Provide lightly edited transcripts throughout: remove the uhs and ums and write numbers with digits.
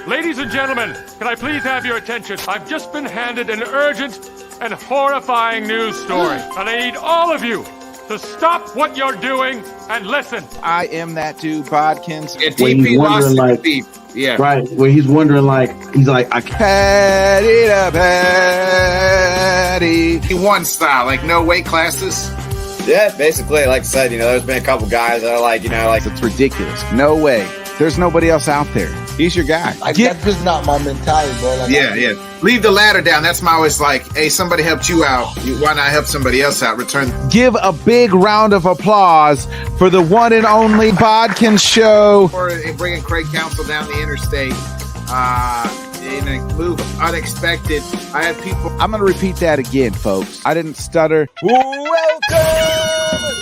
Ladies and gentlemen, can I please have your attention? I've just been handed an urgent and horrifying news story, and I need all of you to stop what you're doing and listen. I am that dude, Bodkins. Yeah, DP lost like, deep. Yeah. Right. Where he's wondering, he's like, I Patty to Patty. One style, like no weight classes. Yeah, basically, like I said, there's been a couple guys that are like, it's ridiculous. No way. There's nobody else out there. He's your guy. That's just not my mentality, bro. Like, yeah. Leave the ladder down. That's my always like, hey, somebody helped you out. Why not help somebody else out? Return. Give a big round of applause for the one and only Bodkins Show. Or bringing Craig Counsell down the interstate in a move unexpected. I had people. I'm going to repeat that again, folks. I didn't stutter. Welcome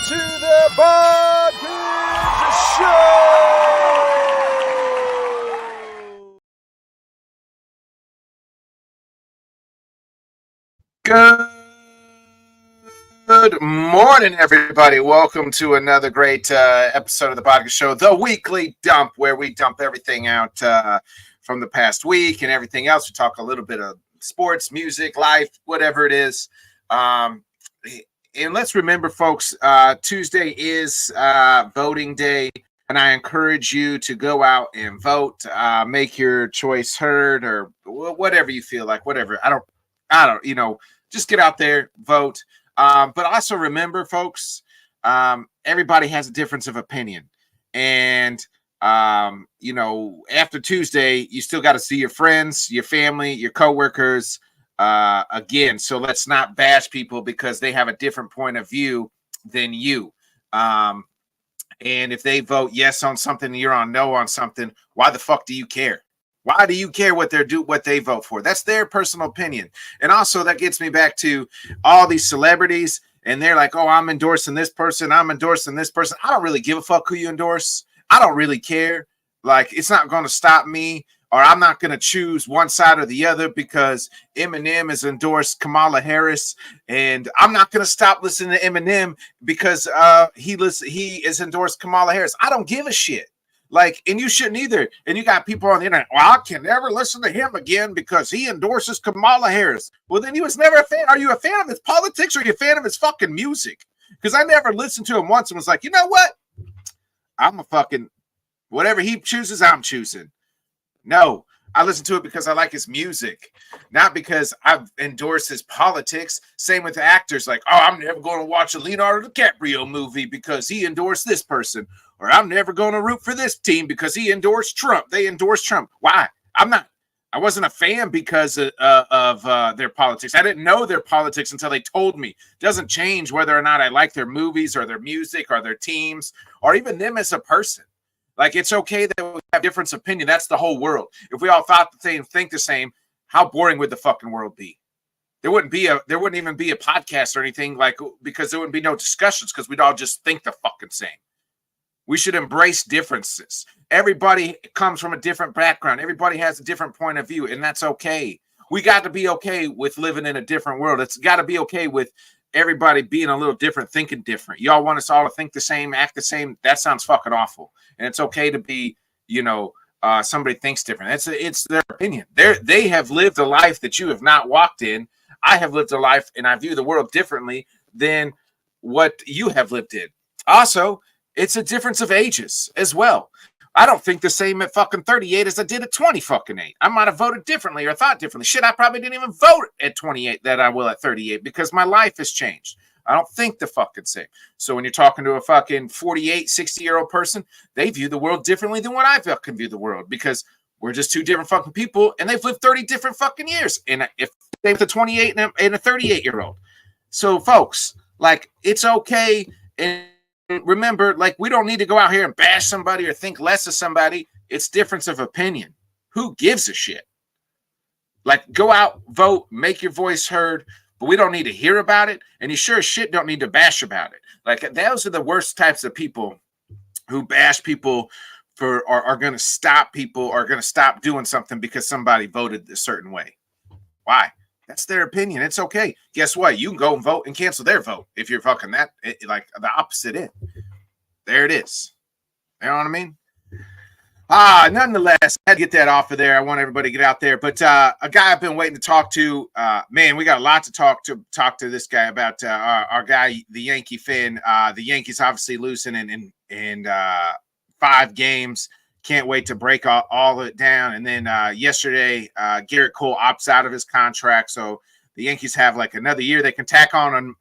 to the Bodkins Show. Good morning, everybody. Welcome to another great episode of the Bodkins Show, the weekly dump, where we dump everything out from the past week and everything else. We talk a little bit of sports, music, life, whatever it is. And let's remember, folks, Tuesday is voting day, and I encourage you to go out and vote, make your choice heard, or whatever you feel like, whatever. I don't, just get out there, vote. But also remember, folks, everybody has a difference of opinion. And, after Tuesday, you still got to see your friends, your family, your coworkers again. So let's not bash people because they have a different point of view than you. And if they vote yes on something, you're on no on something, why the fuck do you care? Why do you care what they vote for? That's their personal opinion. And also that gets me back to all these celebrities, and they're like, oh, I'm endorsing this person. I'm endorsing this person. I don't really give a fuck who you endorse. I don't really care. Like, it's not going to stop me, or I'm not going to choose one side or the other because Eminem has endorsed Kamala Harris, and I'm not going to stop listening to Eminem because he has endorsed Kamala Harris. I don't give a shit. Like, and you shouldn't either. And you got people on the internet, well, I can never listen to him again because he endorses Kamala Harris. Well, then he was never a fan. Are you a fan of his politics or are you a fan of his fucking music? Because I never listened to him once and was like, you know what? I'm a fucking, whatever he chooses, I'm choosing. No, I listen to it because I like his music, not because I've endorsed his politics. Same with actors, like, oh, I'm never going to watch a Leonardo DiCaprio movie because he endorsed this person. Or I'm never going to root for this team because he endorsed Trump. They endorsed Trump. Why? I wasn't a fan because of their politics. I didn't know their politics until they told me. It doesn't change whether or not I like their movies or their music or their teams or even them as a person. Like, it's okay that we have different opinion. That's the whole world. If we all thought the same, think the same, how boring would the fucking world be? There wouldn't even be a podcast or anything, like, because there wouldn't be no discussions because we'd all just think the fucking same. We should embrace differences. Everybody comes from a different background. Everybody has a different point of view, and that's okay. We got to be okay with living in a different world. It's got to be okay with everybody being a little different, thinking different. Y'all want us all to think the same, act the same. That sounds fucking awful. And it's okay to be, somebody thinks different. It's their opinion. They have lived a life that you have not walked in. I have lived a life, and I view the world differently than what you have lived in. Also, it's a difference of ages as well. I don't think the same at fucking 38 as I did at 20 fucking 8. I might have voted differently or thought differently. Shit, I probably didn't even vote at 28 that I will at 38 because my life has changed. I don't think the fucking same. So when you're talking to a fucking 48, 60-year-old person, they view the world differently than what I fucking view the world because we're just two different fucking people and they've lived 30 different fucking years. And if they're the 28 and a 38-year-old. So folks, like, it's okay. And remember, like, we don't need to go out here and bash somebody or think less of somebody. It's difference of opinion. Who gives a shit? Like, go out, vote, make your voice heard, but we don't need to hear about it. And you sure as shit don't need to bash about it. Like, those are the worst types of people who bash people for, are going to stop people, are going to stop doing something because somebody voted a certain way. Why? That's their opinion. It's okay. Guess what? You can go and vote and cancel their vote if you're fucking like the opposite end. There it is. You know what I mean? Nonetheless, I had to get that off of there. I want everybody to get out there. But a guy I've been waiting to talk to, man, we got a lot to talk to this guy about. Our guy, the Yankee fan. The Yankees obviously losing in 5 games. Can't wait to break all of it down. And then yesterday, Garrett Cole opts out of his contract. So the Yankees have like another year they can tack on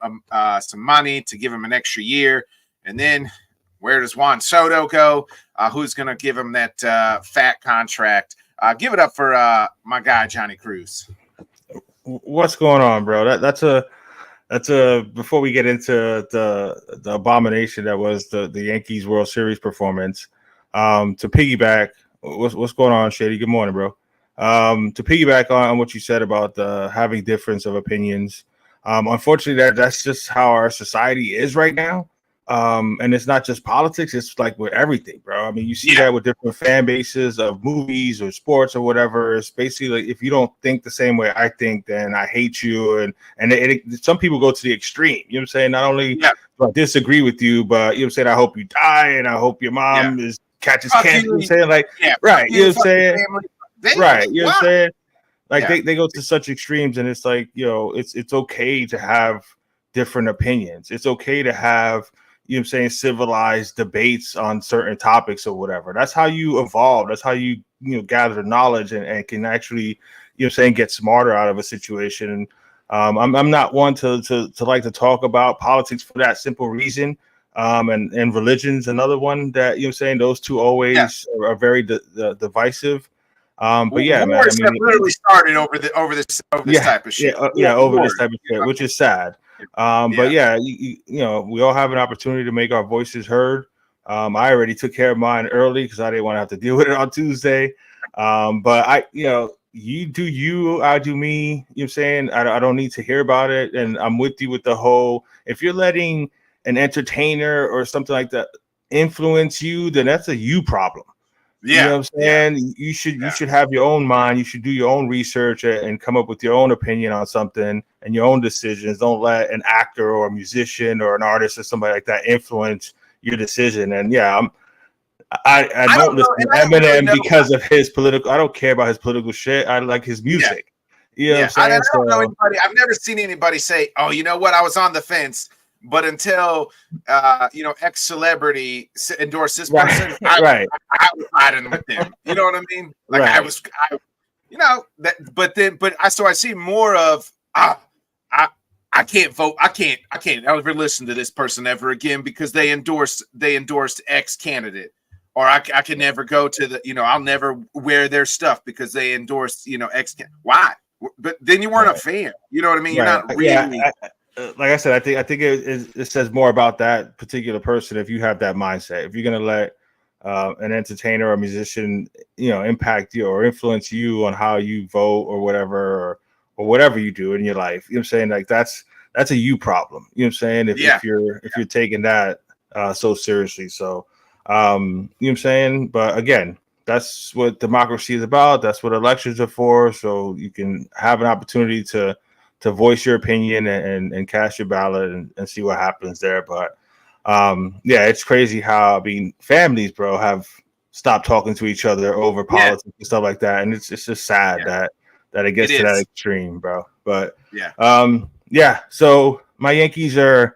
some money to give him an extra year. And then where does Juan Soto go? Who's going to give him that fat contract? Give it up for my guy, Johnny Cruz. What's going on, bro? That's a before we get into the abomination that was the Yankees World Series performance, to piggyback, what's going on, Shady? Good morning, bro. To piggyback on what you said about having difference of opinions, unfortunately, that's just how our society is right now. And it's not just politics, it's like with everything, bro. I mean, you see that with different fan bases of movies or sports or whatever. It's basically like, if you don't think the same way I think, then I hate you. And some people go to the extreme, you know what I'm saying? Not only do I disagree with you, but you know what I'm saying, I hope you die and I hope your mom catches cancer. You know what I'm saying? Like, right, you know what I'm saying? Right, you know what I'm saying? Like they go to such extremes, and it's like, you know, it's okay to have different opinions. It's okay to have, you know what I'm saying, civilized debates on certain topics or whatever. That's how you evolve. That's how you gather knowledge and can actually, you know what I'm saying, get smarter out of a situation. And I'm not one to like to talk about politics for that simple reason. And religion's another one that, you know what I'm saying, those two always are very divisive. But yeah, man, I mean, literally started over this type of shit. Over this type of shit, which is sad. But yeah, you know, we all have an opportunity to make our voices heard. I already took care of mine early because I didn't want to have to deal with it on Tuesday. But you do you, I do me. You know what I'm saying? I don't need to hear about it. And I'm with you with the whole, if you're letting an entertainer or something like that influence you, then that's a you problem. You know what I'm saying? You should have your own mind. You should do your own research and come up with your own opinion on something and your own decisions. Don't let an actor or a musician or an artist or somebody like that influence your decision. And I don't listen to Eminem because of his political. I don't care about his political shit. I like his music. You know what I'm saying? I don't know anybody. I've never seen anybody say, "Oh, you know what? I was on the fence." But until X celebrity endorsed this person, I was riding with them. You know what I mean? Like I see more of I can't vote. I can't ever listen to this person ever again because they endorsed X candidate, or I can never go to the I'll never wear their stuff because they endorsed X. Why? But then you weren't a fan. You know what I mean? You're not really. Like I said, I think it says more about that particular person if you have that mindset. If you're gonna let an entertainer or a musician, impact you or influence you on how you vote or whatever, or whatever you do in your life, you know what I'm saying? Like that's a you problem. You know what I'm saying? If you're taking that so seriously. So you know what I'm saying? But again, that's what democracy is about. That's what elections are for. So you can have an opportunity to voice your opinion and cast your ballot and see what happens there. But it's crazy how, families, bro, have stopped talking to each other over politics and stuff like that. And it's just sad that it gets to that extreme, bro. But so my Yankees are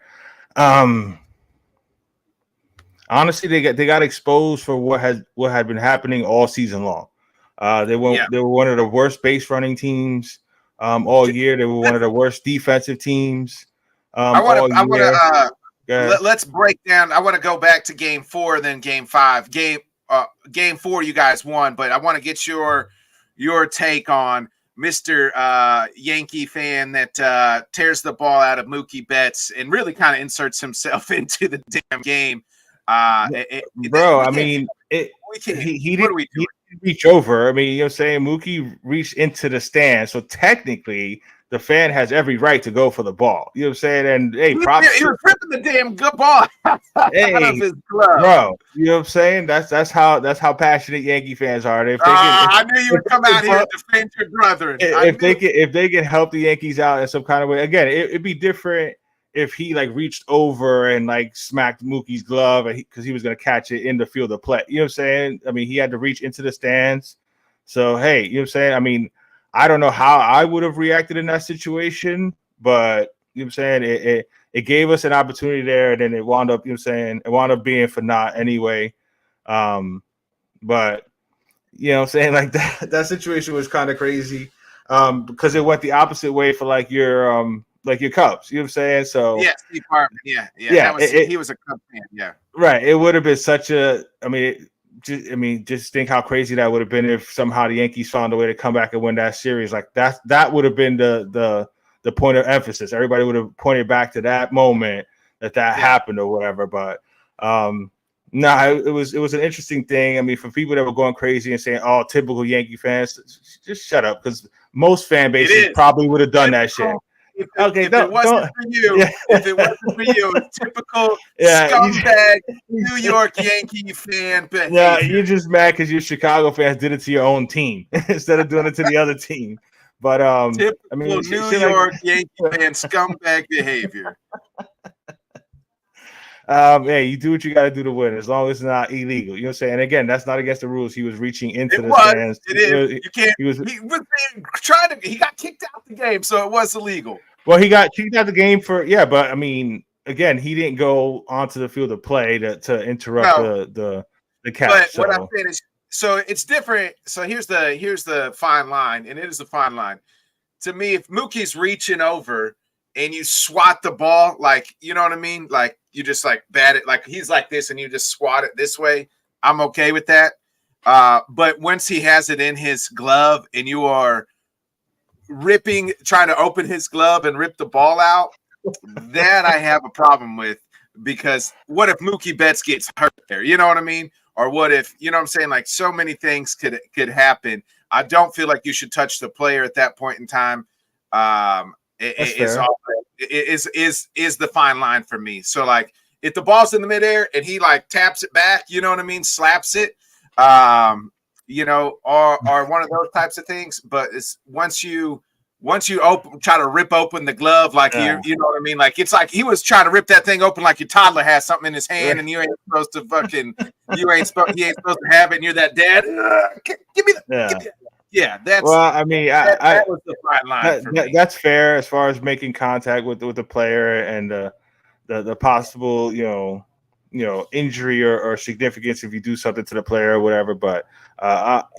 honestly, they got exposed for what had been happening all season long. They were one of the worst base running teams all year. They were one of the worst defensive teams. Let's break down. I want to go back to game 4, then game 5. Game 4, you guys won, but I want to get your take on Mr. Yankee fan that tears the ball out of Mookie Betts and really kind of inserts himself into the damn game. He didn't reach over. You know what I'm saying? Mookie reached into the stand. So technically, the fan has every right to go for the ball. You know what I'm saying? And hey, props. He was ripping the damn good ball out of his glove. Bro, you know what I'm saying? That's how passionate Yankee fans are. I knew you would come out here and defend your brethren. If they can help the Yankees out in some kind of way, again, it'd be different if he like reached over and like smacked Mookie's glove because he was going to catch it in the field of play. You know what I'm saying? I mean, he had to reach into the stands. So, hey, you know what I'm saying? I mean, I don't know how I would have reacted in that situation, but you know what I'm saying? It gave us an opportunity there, and then it wound up, you know what I'm saying? It wound up being for naught anyway. But you know what I'm saying? Like that situation was kind of crazy because it went the opposite way for like your Cubs. You know what I'm saying? So yeah, Steve Hartman. Yeah. He was a Cubs fan. Yeah. Right. It would have been such a. Just think how crazy that would have been if somehow the Yankees found a way to come back and win that series. Like that would have been the point of emphasis. Everybody would have pointed back to that moment that happened or whatever. But it was an interesting thing. I mean, for people that were going crazy and saying, "Oh, typical Yankee fans," just shut up, because most fan bases probably would have done that shit. If it wasn't for you, it's typical scumbag New York Yankee fan behavior. Yeah, you're just mad because your Chicago fans did it to your own team instead of doing it to the other team. But typical New York Yankee fan scumbag behavior. Hey, you do what you got to do to win, as long as it's not illegal. You know what I'm saying? And again, that's not against the rules. He was reaching into the stands. It is. You can't. He got kicked out the game, so it was illegal. Well, he got kicked out the game but I mean, again, he didn't go onto the field of play to interrupt the catch. But what I'm saying is, so it's different. So here's the fine line, and it is a fine line. To me, if Mookie's reaching over and you swat the ball, like, you know what I mean? Like, you just like bat it, like he's like this and you just swat it this way, I'm okay with that. But once he has it in his glove and you are trying to open his glove and rip the ball out, that I have a problem with, because what if Mookie Betts gets hurt there? You know what I mean? Or what if, you know what I'm saying? Like, so many things could happen. I don't feel like you should touch the player at that point in time. Is the fine line for me. So like, if the ball's in the midair and he like taps it back, you know what I mean, slaps it, you know, or one of those types of things. But it's once you try to rip open the glove, like you know what I mean, like it's like he was trying to rip that thing open like your toddler has something in his hand and you ain't supposed to he ain't supposed to have it, and you're that dad. Give me that. Yeah, that's. Well, I mean, that was the fine line for me. That's fair as far as making contact with the player and the possible injury or significance if you do something to the player or whatever. But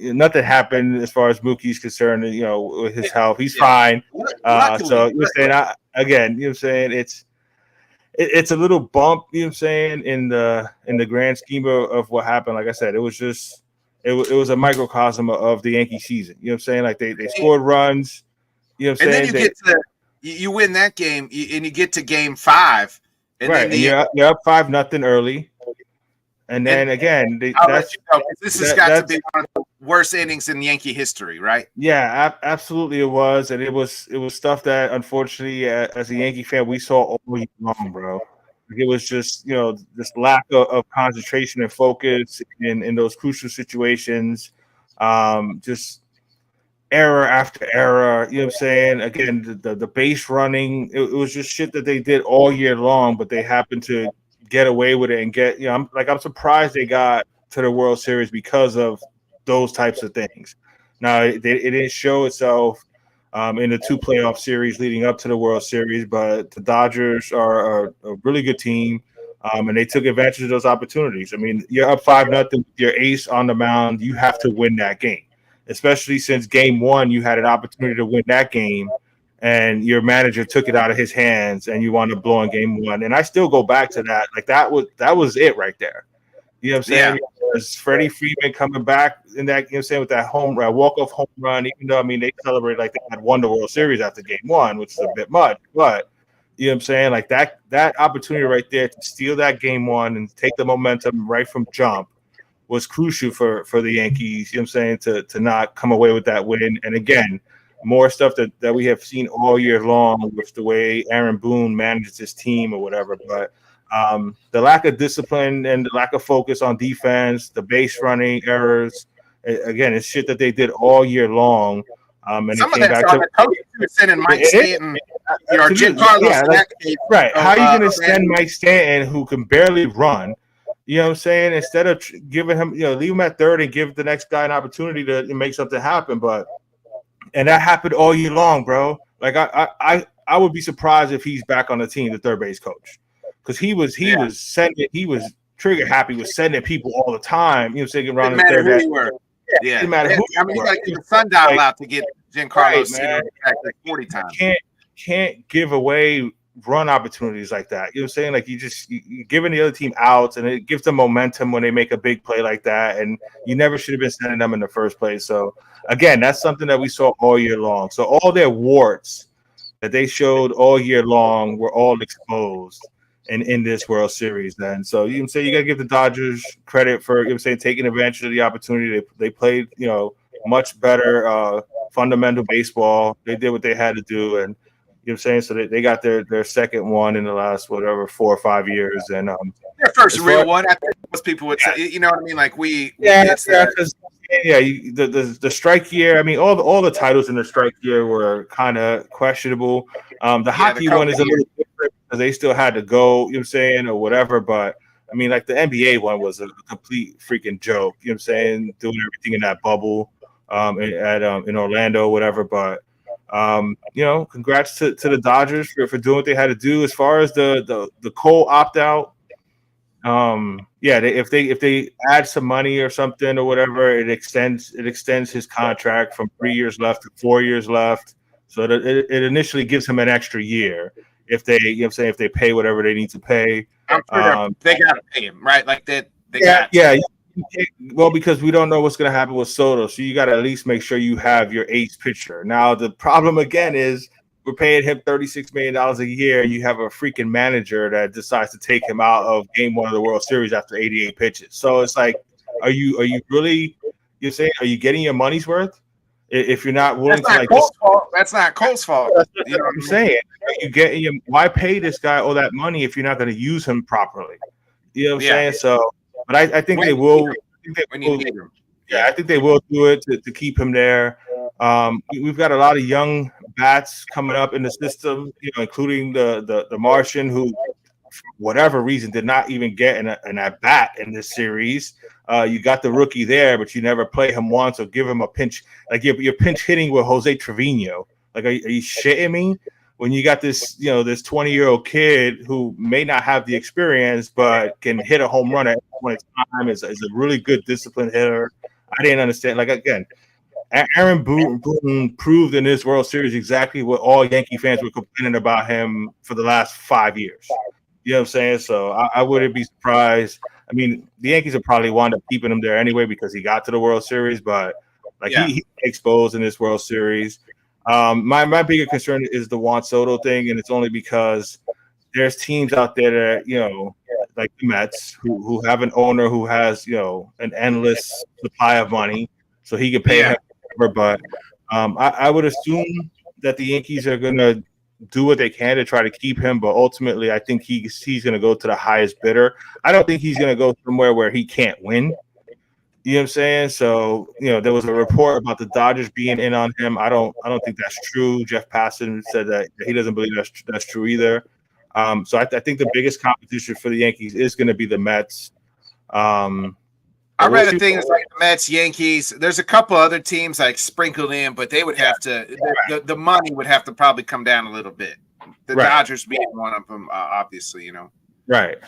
nothing happened as far as Mookie's concerned. You know, with his health, he's fine. So you're saying again, you know what I'm saying, it's a little bump. You know what I'm saying, in the grand scheme of what happened. Like I said, it was just. It was a microcosm of the Yankee season. You know what I'm saying? Like they scored runs. You know what I'm saying? And then you win that game, and you get to game 5. And right, then and you're up 5-0 early. And then again, this has got to be one of the worst innings in Yankee history, right? Yeah, absolutely it was. And it was stuff that, unfortunately, as a Yankee fan, we saw all year long, bro. It was just, this lack of concentration and focus in those crucial situations, just error after error. You know what I'm saying? Again, the base running, it was just shit that they did all year long, but they happened to get away with it and get, I'm surprised they got to the World Series because of those types of things. Now, it didn't show itself in the 2 playoff series leading up to the World Series, but the Dodgers are a really good team, and they took advantage of those opportunities. I mean, you're up 5-0 with your ace on the mound. You have to win that game, especially since game 1 you had an opportunity to win that game, and your manager took it out of his hands, and you wound up blowing game 1. And I still go back to that. Like that was it right there. You know what I'm saying? Yeah. Freddie Freeman coming back in that, you know what I'm saying, with that walk-off home run, even though, I mean, they celebrated like they had won the World Series after game 1, which is a bit much. But, you know what I'm saying? Like that opportunity right there to steal that game 1 and take the momentum right from jump was crucial for the Yankees, you know what I'm saying, to not come away with that win. And again, more stuff that we have seen all year long with the way Aaron Boone manages his team or whatever. But the lack of discipline and the lack of focus on defense, the base running errors, again, it's shit that they did all year long. And some of that's on the coaching and Mike Stanton Giancarlo. Yeah, like, right. So, How are you going to send Mike Stanton, who can barely run? You know what I'm saying? Instead of giving him, leave him at third and give the next guy an opportunity to make something happen. And that happened all year long, bro. Like I would be surprised if he's back on the team, the third base coach, because he was trigger happy with sending people all the time. You know, saying around the third. Yeah, didn't matter who I mean, you got to get the sundial out to get Giancarlo like 40 times. Can't give away run opportunities like that. You know what I'm saying? Like you're giving the other team outs, and it gives them momentum when they make a big play like that. And you never should have been sending them in the first place. So again, that's something that we saw all year long. So all their warts that they showed all year long were all exposed in this World Series. Then, so you can say you got to give the Dodgers credit for taking advantage of the opportunity. They played much better fundamental baseball. They did what they had to do, and so they got their second one in the last 4 or 5 years, and their first real one. I think most people would say, you know what I mean? Like the strike year. I mean, all the titles in the strike year were kind of questionable. The hockey one is a little different because they still had to go, or whatever. But I mean, like the NBA one was a complete freaking joke. Doing everything in that bubble in Orlando, whatever. But congrats to the Dodgers for doing what they had to do. As far as the Cole opt out, if they add some money or something or whatever, it extends his contract from 3 years left to 4 years left. So that it initially gives him an extra year if they if they pay whatever they need to pay. I'm sure they got to pay him, right? Like that. Well, because we don't know what's going to happen with Soto, so you got to at least make sure you have your ace pitcher. Now, the problem again is we're paying him $36 million a year, and you have a freaking manager that decides to take him out of Game 1 of the World Series after 88 pitches. So it's like, are you really? You're saying, are you getting your money's worth? If you're not willing that's not Cole's fault. That's what I'm saying. Are you getting why pay this guy all that money if you're not going to use him properly? You know what I'm saying? So. But I think they will. I think they will do it to keep him there. We've got a lot of young bats coming up in the system, including the Martian, who, for whatever reason, did not even get an at bat in this series. You got the rookie there, but you never play him once or give him a pinch. Like you're pinch hitting with Jose Trevino. Like, are you shitting me? When you got this 20-year-old kid who may not have the experience but can hit a home run at any point in time, is a really good disciplined hitter. I didn't understand. Like, again, Aaron Boone proved in this World Series exactly what all Yankee fans were complaining about him for the last 5 years. You know what I'm saying? So I wouldn't be surprised. I mean, the Yankees will probably wind up keeping him there anyway because he got to the World Series, but he exposed in this World Series. My bigger concern is the Juan Soto thing, and it's only because there's teams out there that, like the Mets, who have an owner who has, an endless supply of money, so he can pay him. But I would assume that the Yankees are going to do what they can to try to keep him, but ultimately I think he's going to go to the highest bidder. I don't think he's going to go somewhere where he can't win. You know what I'm saying? So, there was a report about the Dodgers being in on him. I don't think that's true. Jeff Passan said that he doesn't believe that's true either. So I think the biggest competition for the Yankees is going to be the Mets. I read a thing it's like the Mets, Yankees. There's a couple other teams like sprinkled in, but they would have to. The money would have to probably come down a little bit. The Dodgers being one of them, obviously, Right.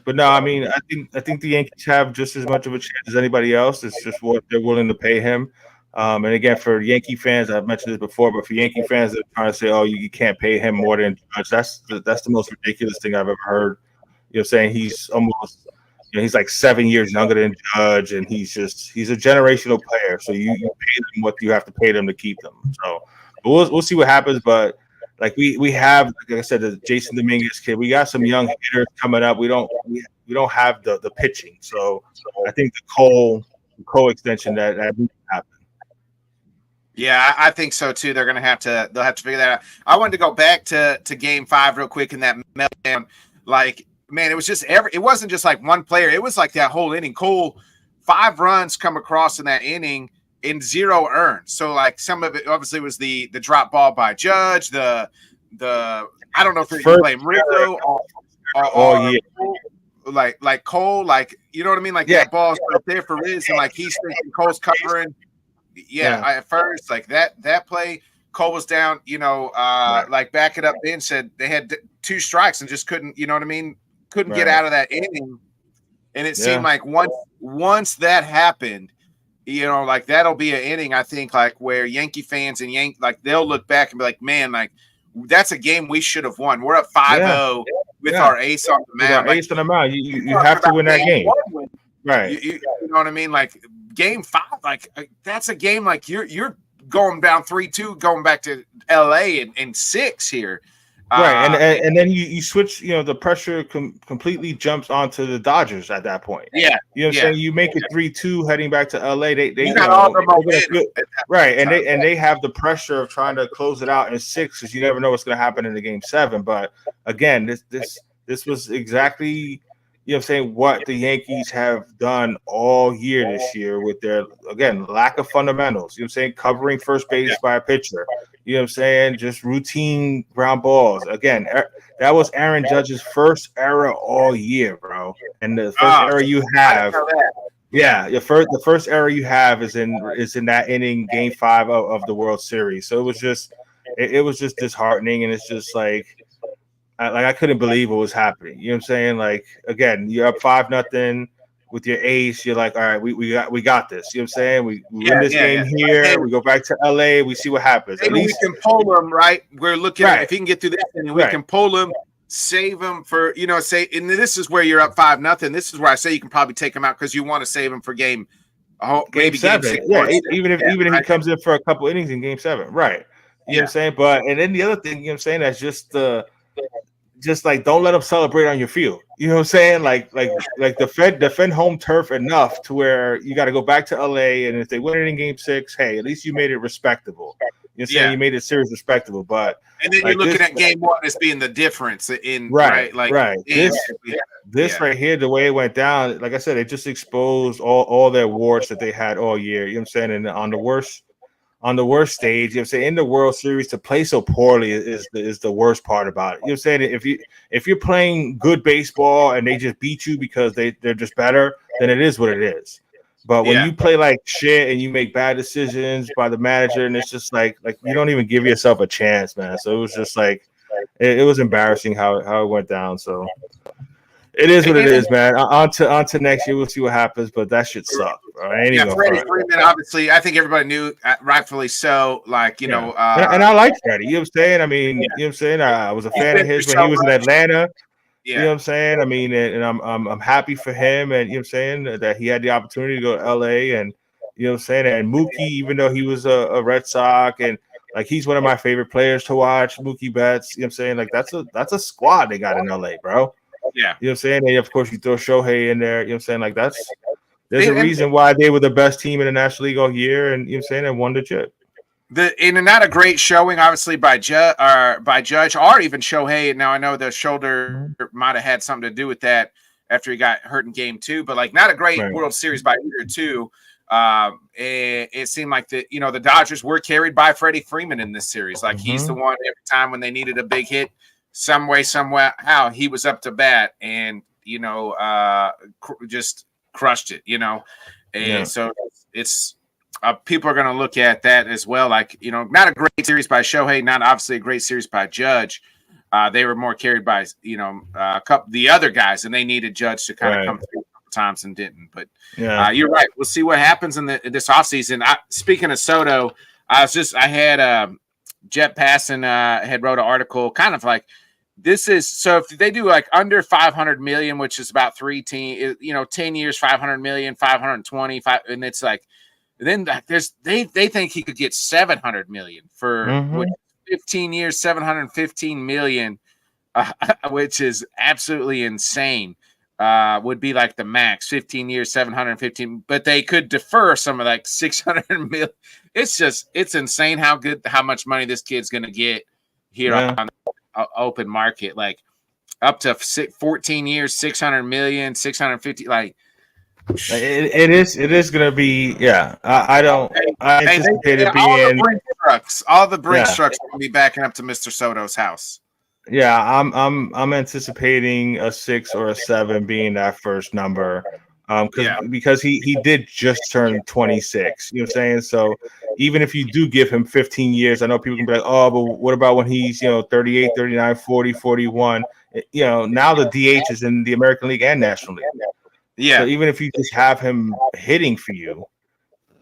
But no, I mean, I think the Yankees have just as much of a chance as anybody else. It's just what they're willing to pay him. And again, for Yankee fans, I've mentioned this before, but for Yankee fans that are trying to say, "Oh, you can't pay him more than Judge," that's the most ridiculous thing I've ever heard. Saying he's almost, he's like 7 years younger than Judge, and he's a generational player. So you pay them what you have to pay them to keep them. So but we'll see what happens, but. Like we have, like I said, the Jason Dominguez kid. We got some young hitters coming up. We don't have the pitching. So I think the Cole extension that needs to happen. Yeah, I think so too. They'll have to figure that out. I wanted to go back to Game 5 real quick in that meltdown. Like, man, it was just it wasn't just like one player. It was like that whole inning. Cole, 5 runs come across in that inning. In 0 earned. So like some of it obviously was the drop ball by Judge, the I don't know if you First blame Rizzo all year. like Cole, like you know what I mean, like that ball's right there for Riz, and like he's thinking Cole's covering. At first, like that play, Cole was down, like back it up. Ben said they had 2 strikes and just couldn't, you know what I mean, couldn't get out of that inning. And it seemed like once that happened, like that'll be an inning, I think, like where Yankee fans and like they'll look back and be like, man, like that's a game we should have won. We're up 5-0 with our ace on the mound. Ace on the mound. You have to win that game. Right. You know what I mean? Like game 5, like that's a game like you're going down 3-2, going back to LA in 6 here. Right, and then you switch. The pressure completely jumps onto the Dodgers at that point. Yeah, you know what I'm saying. You make it 3-2 heading back to LA. They got all the momentum, right, and they have the pressure of trying to close it out in 6 because you never know what's going to happen in the game 7. But again, this was exactly what the Yankees have done all year this year with their lack of fundamentals. Covering first base by a pitcher. Just routine ground balls. Again, that was Aaron Judge's first error all year, bro. And the first error you have, the first error you have is in that inning, game 5 of the World Series. So it was just disheartening, and it's just like I couldn't believe what was happening. You know what I'm saying? Like again, you're up 5-0. With your ace, you're like, all right, we got this. You know what I'm saying? We win this game here. We go back to LA. We see what happens. Maybe we can pull them, right? We're looking at if he can get through this, and we can pull him, save him for say. And this is where you're up 5-0. This is where I say you can probably take him out because you want to save him for game 7. Game 6. Yeah, even if he comes in for a couple innings in game 7, right? You know what I'm saying? But and then the other thing, you know what I'm saying, that's just like don't let them celebrate on your field. You know what I'm saying? Like defend home turf enough to where you got to go back to LA, and if they win it in game 6, hey, at least you made it respectable. You know what I'm saying? You made it series respectable. But and then you're looking at game 1 as being the difference in right. This right here, the way it went down, like I said, it just exposed all their warts that they had all year. You know what I'm saying? And on the worst stage, you know what I'm saying, in the World Series, to play so poorly is the worst part about it. You know what I'm saying? If you're playing good baseball and they just beat you because they're just better, then it is what it is. But when you play like shit and you make bad decisions by the manager, and it's just like you don't even give yourself a chance, man. So it was just like it was embarrassing how it went down. So it is what it is, man. On to next year, we'll see what happens. But that shit sucked. Freddie Freeman, obviously, I think everybody knew, rightfully so. Like and I like Freddie. You know what I'm saying? I mean, you know what I'm saying? I was a fan of his when he was in Atlanta. You know what I'm saying? I mean, and I'm happy for him, and you know what I'm saying, that he had the opportunity to go to LA, and you know what I'm saying. And Mookie, even though he was a Red Sox, and like he's one of my favorite players to watch, Mookie Betts. You know what I'm saying? Like that's a squad they got in LA, bro. Yeah. You know what I'm saying? And of course you throw Shohei in there, you know what I'm saying? Like there's a reason why they were the best team in the National League all year, and you know what I'm saying, and won the chip. And not a great showing, obviously, by Judge or even Shohei. Now I know the shoulder might have had something to do with that after he got hurt in game 2, but like not a great World Series by either two. It seemed like the Dodgers were carried by Freddie Freeman in this series. Like he's the one every time when they needed a big hit, some way, somehow he was up to bat and just crushed it. And so it's people are going to look at that as well. Like not a great series by Shohei, not obviously a great series by Judge. They were more carried by the other guys, and they needed Judge to kind of come through times and didn't. But you're right. We'll see what happens in this offseason. Speaking of Soto, I had Jet Passon had wrote an article kind of like this is so if they do like under 500 million, which is about 10 years, 500 million, 525, and it's like then they think he could get 700 million for 15 years, 715 million, which is absolutely insane. Would be like the max 15 years, 715, but they could defer some of like 600 million. It's insane how much money this kid's going to get here on the open market, like up to 14 years, 600 million, 650. Like it is going to be. I anticipate it being trucks, all the Brinks Yeah. trucks will be backing up to Mr. Soto's house. Yeah, I'm anticipating a 6 or a 7 being that first number. Because he did just turn 26. You know what I'm saying? So even if you do give him 15 years, I know people can be like, oh, but what about when he's 38, 39, 40, 41? Now the DH is in the American League and National League. Yeah. So even if you just have him hitting for you,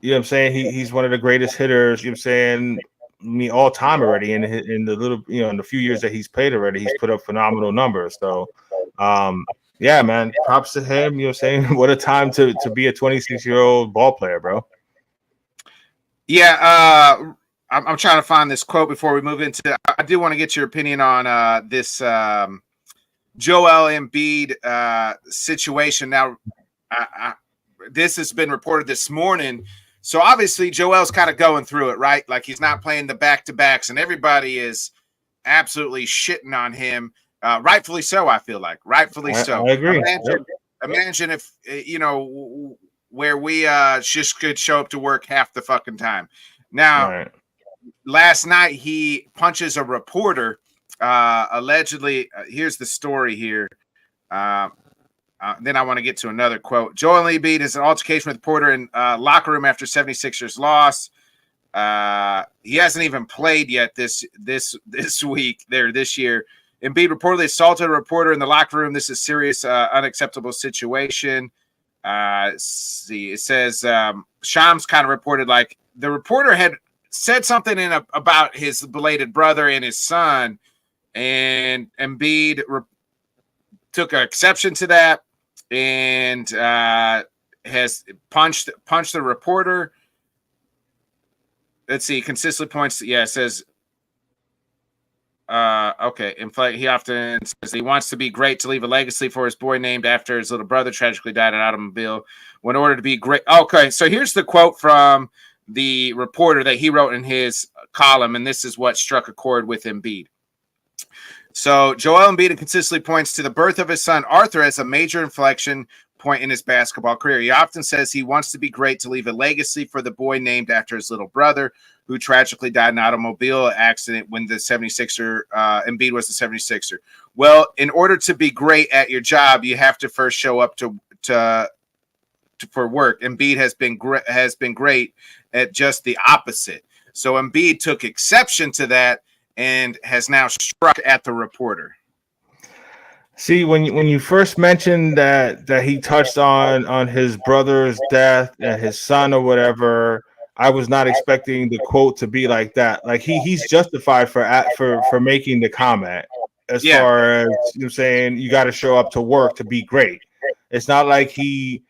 you know what I'm saying? He's one of the greatest hitters, you know what I'm saying? I mean, all time already in the little, in the few years that he's played already, he's put up phenomenal numbers. So, yeah, man, props to him. You know what I'm saying? What a time to be a 26-year-old ball player, bro. Yeah, I'm trying to find this quote before we move into. I do want to get your opinion on this Joel Embiid situation. Now, this has been reported this morning. So obviously Joel's kind of going through it, right? Like he's not playing the back-to-backs, and everybody is absolutely shitting on him. Rightfully so, I feel like. Rightfully so. I agree. Imagine if, where we just could show up to work half the fucking time. Now, last night he punches a reporter. Allegedly, here's the story here. Then I want to get to another quote. Joel Embiid is an altercation with Porter in locker room after 76ers loss. He hasn't even played yet this week there this year. Embiid reportedly assaulted a reporter in the locker room. This is serious, unacceptable situation. See, it says Shams kind of reported like the reporter had said something about his belated brother and his son, and Embiid took exception to that and has punched the reporter. Let's see, consistently points. Yeah, it says. Okay. In fact, he often says he wants to be great to leave a legacy for his boy named after his little brother tragically died in an automobile. In order to be great. Okay, so here's the quote from the reporter that he wrote in his column, and this is what struck a chord with Embiid. So Joel Embiid consistently points to the birth of his son Arthur as a major inflection point in his basketball career. He often says he wants to be great to leave a legacy for the boy named after his little brother, who tragically died in an automobile accident when the 76er, Embiid was the 76er. Well, in order to be great at your job, you have to first show up for work. Embiid has been great at just the opposite. So Embiid took exception to that and has now struck at the reporter. See, when you first mentioned that he touched on his brother's death and his son or whatever, I was not expecting the quote to be like that. Like he's justified for making the comment as far as saying you got to show up to work to be great. It's not like he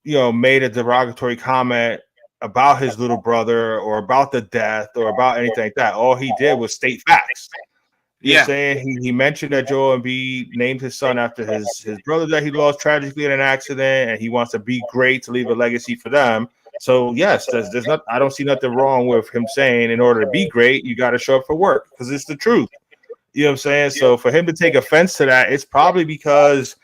made a derogatory comment about his little brother or about the death or about anything like that. All he did was state facts. You know what I'm saying? He mentioned that Joel Embiid named his son after his brother that he lost tragically in an accident, and he wants to be great to leave a legacy for them. So yes, there's not. I don't see nothing wrong with him saying in order to be great, you got to show up for work because it's the truth. You know what I'm saying? So for him to take offense to that, it's probably because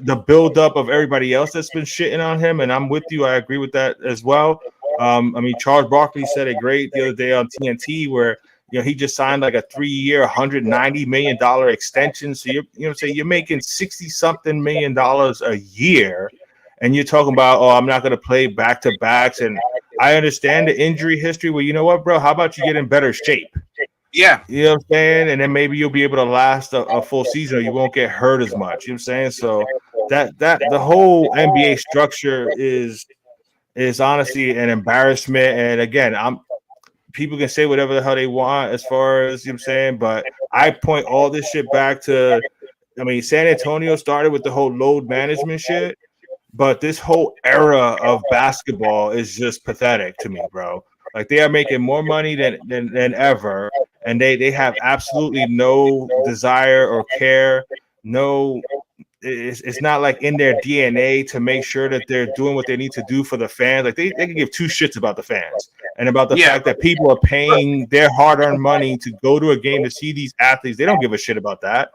the buildup of everybody else that's been shitting on him, and I'm with you. I agree with that as well. I mean, Charles Barkley said it great the other day on TNT where he just signed like a 3-year, $190 million extension. So you're making $60-something million a year, and you're talking about, oh, I'm not going to play back-to-backs. And I understand the injury history. Well, you know what, bro? How about you get in better shape? Yeah. You know what I'm saying? And then maybe you'll be able to last a full season, or you won't get hurt as much. You know what I'm saying? So that the whole NBA structure is honestly an embarrassment. And again, people can say whatever the hell they want as far as, you know what I'm saying, but I point all this shit back to, I mean, San Antonio started with the whole load management shit, but this whole era of basketball is just pathetic to me, bro. Like they are making more money than ever, and they have absolutely no desire or care. No, it's not like in their DNA to make sure that they're doing what they need to do for the fans. Like they can give two shits about the fans and about the fact that people are paying their hard-earned money to go to a game to see these athletes. They don't give a shit about that.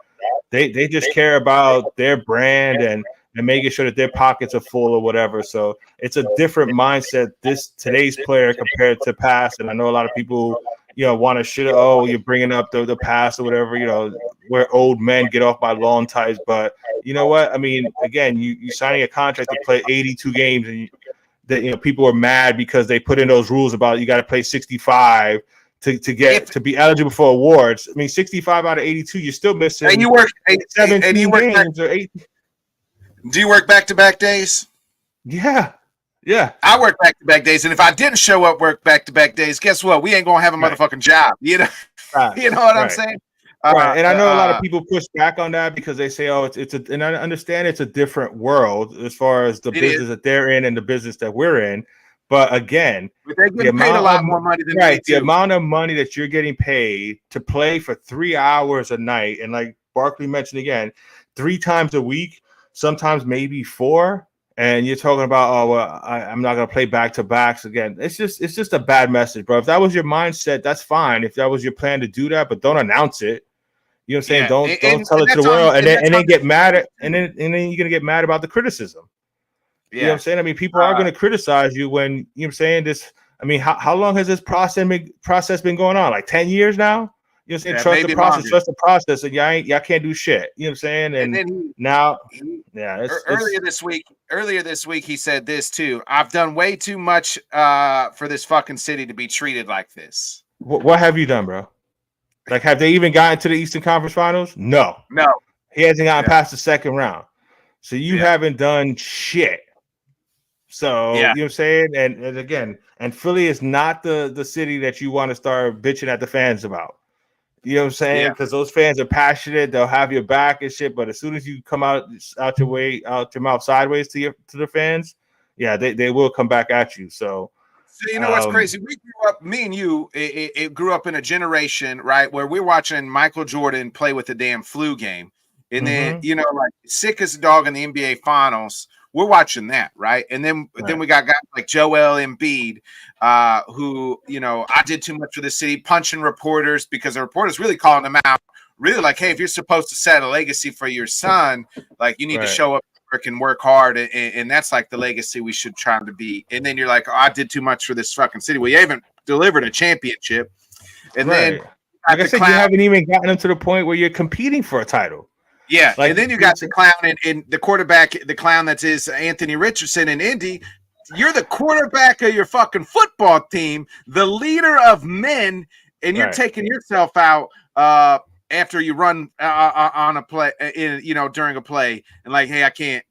They just care about their brand and and making sure that their pockets are full or whatever. So it's a different mindset today's player compared to past. And I know a lot of people, want to shit. Oh, you're bringing up the past or whatever. Where old men get off by long ties. But you know what? I mean, again, you signing a contract to play 82 games, and that people are mad because they put in those rules about you got to play 65 to be eligible for awards. I mean, 65 out of 82, you're still missing. And you work 17 games or 8. Do you work back-to-back days? Yeah. I work back-to-back days, and if I didn't show up work back-to-back days, guess what? We ain't gonna have a motherfucking job. Right. You know what I'm saying? Right. And I know a lot of people push back on that because they say, "Oh, and I understand it's a different world as far as the business that they're in and the business that we're in." But again, they're getting paid a lot more money than me too. The amount of money that you're getting paid to play for 3 hours a night, and like Barkley mentioned again, 3 times a week, sometimes maybe 4. And you're talking about, I'm not gonna play back to backs again. It's just a bad message, bro. If that was your mindset, that's fine. If that was your plan to do that, but don't announce it. You know what I'm saying? Don't tell it to the world, and then get mad at, and then you're gonna get mad about the criticism. Yeah. You know what I'm saying? I mean, people are gonna criticize you when, you know what I'm saying, this. I mean, how long has this process been going on? Like 10 years now? You know what I'm saying? Trust the process, trust the process, and y'all can't do shit. You know what I'm saying? And then earlier this week, he said this too. I've done way too much for this fucking city to be treated like this. What have you done, bro? Like, have they even gotten to the Eastern Conference Finals? No. He hasn't gotten past the second round. So you haven't done shit. So, you know what I'm saying? And again, Philly is not the city that you want to start bitching at the fans about. You know what I'm saying? Because those fans are passionate. They'll have your back and shit. But as soon as you come out your mouth sideways to the fans, they will come back at you. So you know what's crazy? We grew up, me and you, it grew up in a generation, right, where we're watching Michael Jordan play with the damn flu game. And then, like sickest dog in the NBA Finals, we're watching that, right? And then we got guys like Joel Embiid, who, I did too much for the city, punching reporters because the reporters really calling them out, really like, hey, if you're supposed to set a legacy for your son, like you need to show up and work hard, and that's like the legacy we should try to be. And then you're like, oh, I did too much for this fucking city. Well, you haven't delivered a championship. And then, like I said, you haven't even gotten them to the point where you're competing for a title. Yeah, and then you got the clown and the quarterback, the clown that is Anthony Richardson in Indy. You're the quarterback of your fucking football team, the leader of men, and you're taking yourself out after you run on a play, during a play, and like, hey, I can't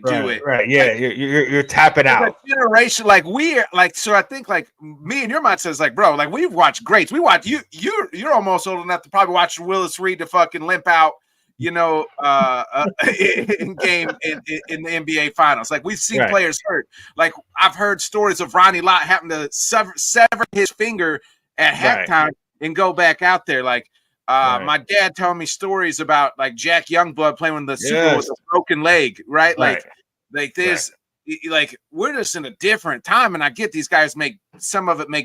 do it. Right? Yeah, like, you're tapping out. Generation like we're like, so I think like me and your mindset is like, bro, like we've watched greats. We watch you're almost old enough to probably watch Willis Reed to fucking limp out, in game in the NBA Finals. Like we've seen players hurt. Like I've heard stories of Ronnie Lott having to sever his finger at halftime and go back out there. Like my dad told me stories about like Jack Youngblood playing in the Super Bowl with a broken leg, right? Like this, like we're just in a different time. And I get these guys make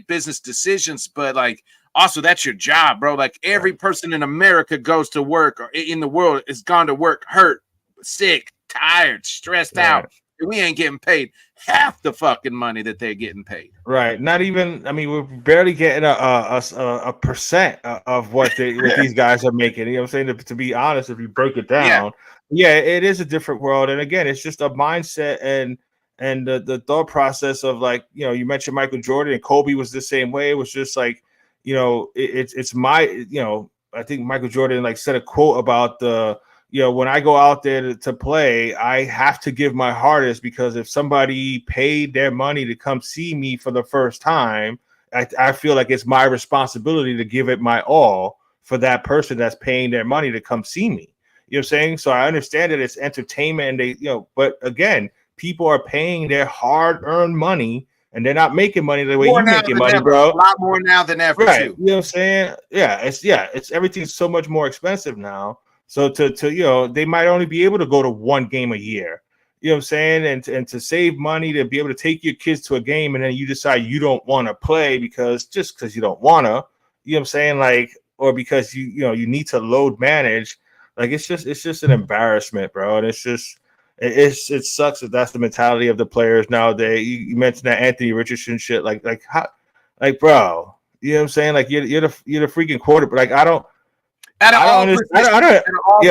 business decisions, but like also that's your job, bro. Like every person in America goes to work or in the world is gone to work, hurt, sick, tired, stressed out. And we ain't getting paid half the fucking money that they're getting paid. Right. Not even, I mean, we're barely getting a percent of what these guys are making. You know what I'm saying? To be honest, if you break it down, it is a different world. And again, it's just a mindset and the thought process of like, you mentioned Michael Jordan and Kobe was the same way. It was just like, it's my, I think Michael Jordan like said a quote about when I go out there to play, I have to give my hardest because if somebody paid their money to come see me for the first time, I feel like it's my responsibility to give it my all for that person that's paying their money to come see me. You know what I'm saying? So I understand that it's entertainment and but again, people are paying their hard-earned money and they're not making money the way you're making money, bro. A lot more now than ever, right? Too. You know what I'm saying? It's everything's so much more expensive now. So to they might only be able to go to one game a year. You know what I'm saying? And to save money to be able to take your kids to a game and then you decide you don't want to play because you don't want to, you know what I'm saying? Like, or because you need to load manage. Like it's just an embarrassment, bro. And it's just it sucks that that's the mentality of the players nowadays. You mentioned that Anthony Richardson shit, like how, like bro, you know what I'm saying? Like you're the freaking quarterback. Like I don't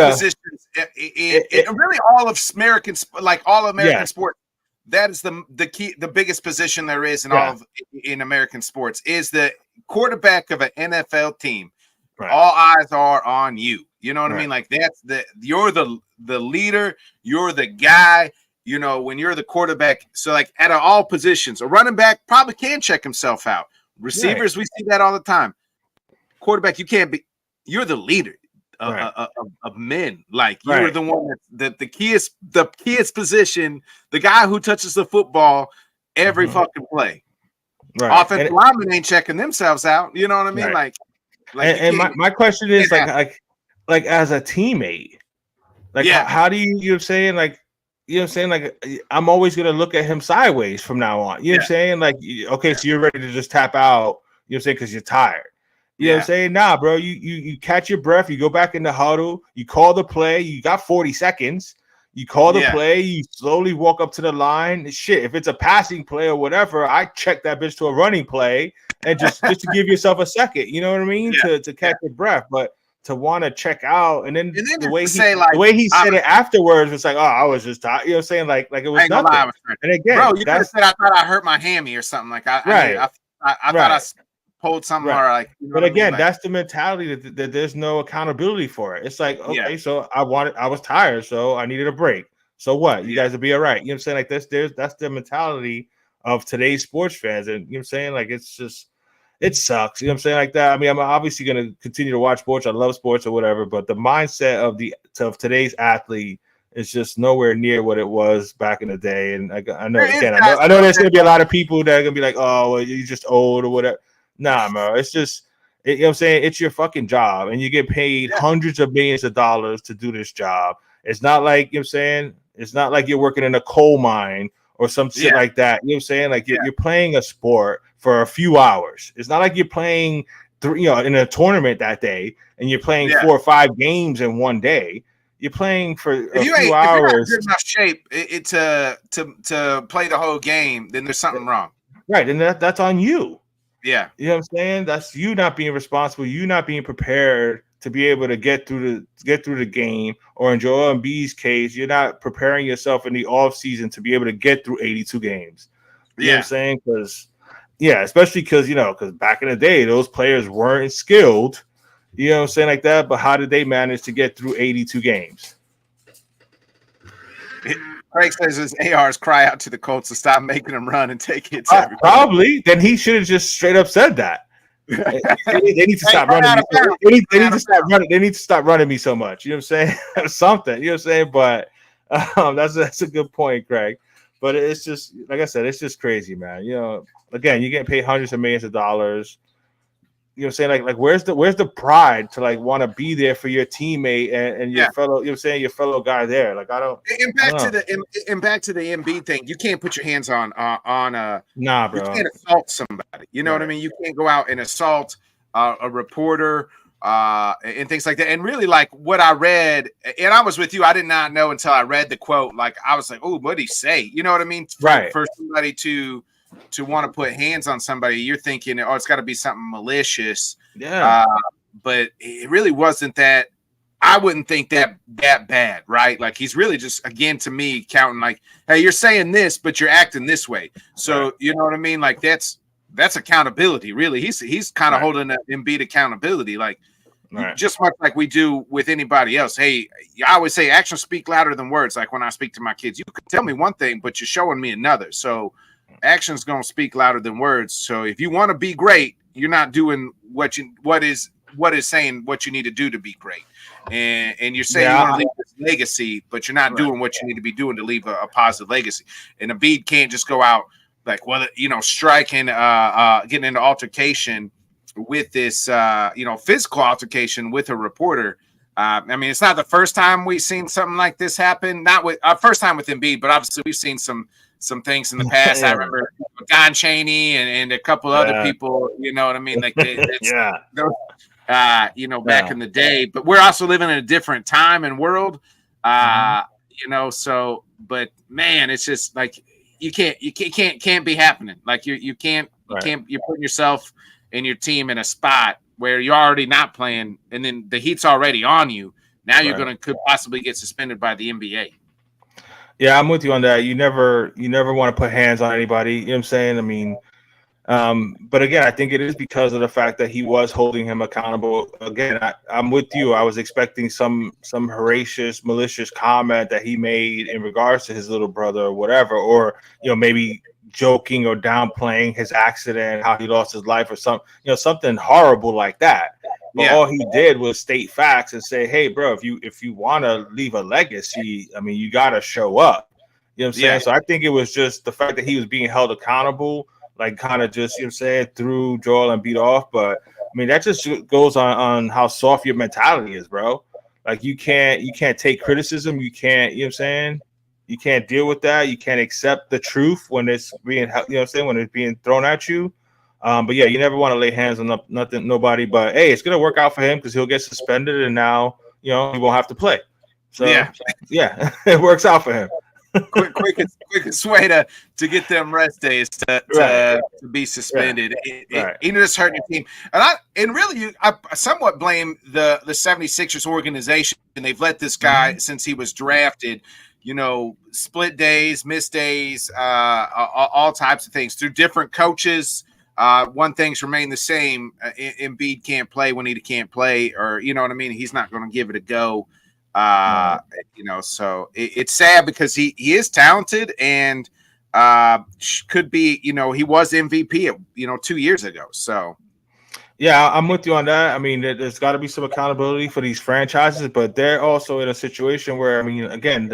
positions, really all of American, like all American sports. That is the key, the biggest position there is in American sports is the quarterback of an NFL team. Right. All eyes are on you. You know what I mean? Like you're the leader, you're the guy, you know, when you're the quarterback. So like at all positions, a running back probably can check himself out. Receivers, we see that all the time. Quarterback, you can't be, you're the leader of men. Like you're the one that the keyest position, the guy who touches the football every fucking play. Right. Offensive linemen ain't checking themselves out. You know what I mean? Right. And my question is like as a teammate, like how do you know what I'm saying? Like, you know what I'm saying? Like I'm always gonna look at him sideways from now on. You know what I'm saying? Like, okay, so you're ready to just tap out, you know what I'm saying, because you're tired. You know what I'm saying? Nah, bro, you catch your breath, you go back in the huddle, you call the play, you got 40 seconds, you call the play, you slowly walk up to the line. Shit, if it's a passing play or whatever, I check that bitch to a running play and just to give yourself a second, you know what I mean? To catch your breath. But to want to check out and then the way he said it afterwards was like, oh, I was just tired. You know what I'm saying? Like it was nothing. And again, bro, you could have said I thought I hurt my hammy or something. Like I thought I pulled something or like, you know, but again, that's the mentality that there's no accountability for it. It's like, okay, so I was tired, so I needed a break. So what? You guys will be all right. You know what I'm saying? Like that's the mentality of today's sports fans. And you know what I'm saying? Like it's just, it sucks. You know what I'm saying? Like that. I mean, I'm obviously gonna continue to watch sports. I love sports or whatever, but the mindset of today's athlete is just nowhere near what it was back in the day. And I know I know there's gonna be a lot of people that are gonna be like, oh, well, you're just old or whatever. Nah, bro. It's just, you know what I'm saying? It's your fucking job, and you get paid hundreds of millions of dollars to do this job. It's not like, you know what I'm saying? It's not like you're working in a coal mine or some shit like that. You know what I'm saying? Like you're playing a sport for a few hours. It's not like you're playing in a tournament that day and you're playing 4 or 5 games in one day. You're playing for a few hours. If you're not in enough shape to play the whole game, then there's something wrong. Right, and that's on you. Yeah. You know what I'm saying? That's you not being responsible, you not being prepared to be able to get through the game, or in Joel Embiid's case, you're not preparing yourself in the off season to be able to get through 82 games. You know what I'm saying? Especially because back in the day, those players weren't skilled, you know what I'm saying, like that. But how did they manage to get through 82 games? Craig says his ARs cry out to the Colts to stop making them run and take hits. Probably. Then he should have just straight up said that. They need to stop running me. They need to stop running. They need to stop running me so much. You know what I'm saying? Something. You know what I'm saying? But that's a good point, Craig. But it's just, like I said, it's just crazy, man. You know, again, you're getting paid hundreds of millions of dollars. You know what I'm saying? Like where's the pride to like want to be there for your teammate and your fellow, you know what I'm saying, your fellow guy there? Like I don't. And back to the Embiid thing, you can't put your hands on nah, bro. You can't assault somebody. You know what I mean? You can't go out and assault a reporter and things like that. And really, like what I read, and I was with you, I did not know until I read the quote. Like I was like, oh, what did he say? You know what I mean? For somebody to want to put hands on somebody, you're thinking, oh, it's got to be something malicious. Yeah. But it really wasn't that. I wouldn't think that bad, right? Like he's really just, again, to me, counting like, hey, you're saying this, but you're acting this way. So you know what I mean? Like that's accountability, really. He's kind of holding that Embiid accountability, like just much like we do with anybody else. Hey, I always say actions speak louder than words. Like when I speak to my kids, you could tell me one thing, but you're showing me another. So action's gonna speak louder than words. So if you want to be great, you're not doing what is saying what you need to do to be great. And you're saying you want to leave this legacy, but you're not doing what you need to be doing to leave a positive legacy. And Embiid can't just go out like, well, striking, getting into altercation with this, physical altercation with a reporter. I mean, it's not the first time we've seen something like this happen. Not with first time with Embiid, but obviously we've seen some things in the past. I remember Don Chaney and a couple other people. You know what I mean? Like back in the day. But we're also living in a different time and world. So but man, it's just like you can't be happening. Like you can't you're putting yourself and your team in a spot where you're already not playing, and then the heat's already on you. Now you're could possibly get suspended by the NBA. Yeah, I'm with you on that. You never want to put hands on anybody. You know what I'm saying? I mean, but again, I think it is because of the fact that he was holding him accountable. Again, I'm with you. I was expecting some malicious comment that he made in regards to his little brother or whatever, or maybe joking or downplaying his accident, how he lost his life, or something horrible like that. But all he did was state facts and say, "Hey, bro, if you want to leave a legacy, I mean, you got to show up." You know what I'm saying? So I think it was just the fact that he was being held accountable, like kind of just threw Joel and beat off. But I mean, that just goes on how soft your mentality is, bro. Like you can't take criticism. You can't, you know what I'm saying? You can't deal with that. You can't accept the truth when it's being, when it's being thrown at you. But yeah, you never want to lay hands on nobody. But hey, it's gonna work out for him because he'll get suspended, and now he won't have to play. So yeah, it works out for him. quickest way to get them rest days to be suspended. It just hurt your team. And I somewhat blame the 76ers organization. And they've let this guy since he was drafted, split days, missed days, all types of things through different coaches. One thing's remain the same. Embiid can't play when he can't play, or you know what I mean. He's not going to give it a go. So it's sad because he is talented and could be. He was MVP 2 years ago. So yeah, I'm with you on that. I mean, there's got to be some accountability for these franchises, but they're also in a situation where, I mean, again,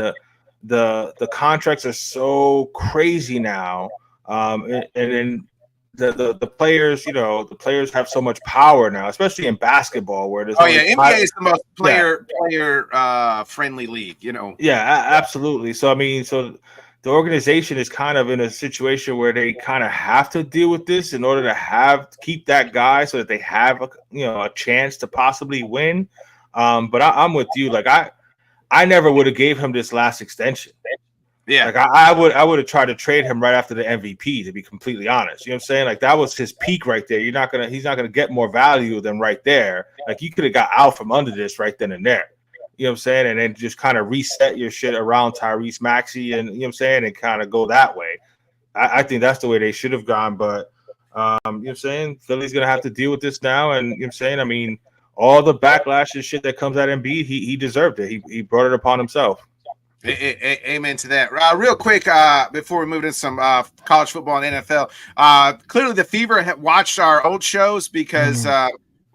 the contracts are so crazy now, and then. The players, the players have so much power now, especially in basketball, where there's NBA is the most player friendly league, Yeah, absolutely. So I mean, the organization is kind of in a situation where they kind of have to deal with this in order to keep that guy so that they have a chance to possibly win. But I'm with you. Like I never would have gave him this last extension. Yeah, like I would have tried to trade him right after the MVP, to be completely honest. You know what I'm saying? Like that was his peak right there. He's not gonna get more value than right there. Like you could have got out from under this right then and there. You know what I'm saying? And then just kind of reset your shit around Tyrese Maxey and you know what I'm saying, and kind of go that way. I think that's the way they should have gone. But you know what I'm saying? Philly's gonna have to deal with this now. And you know what I'm saying? I mean, all the backlash and shit that comes at Embiid, he deserved it. He brought it upon himself. Amen to that. Real quick, before we move into some college football and NFL, clearly the Fever watched our old shows because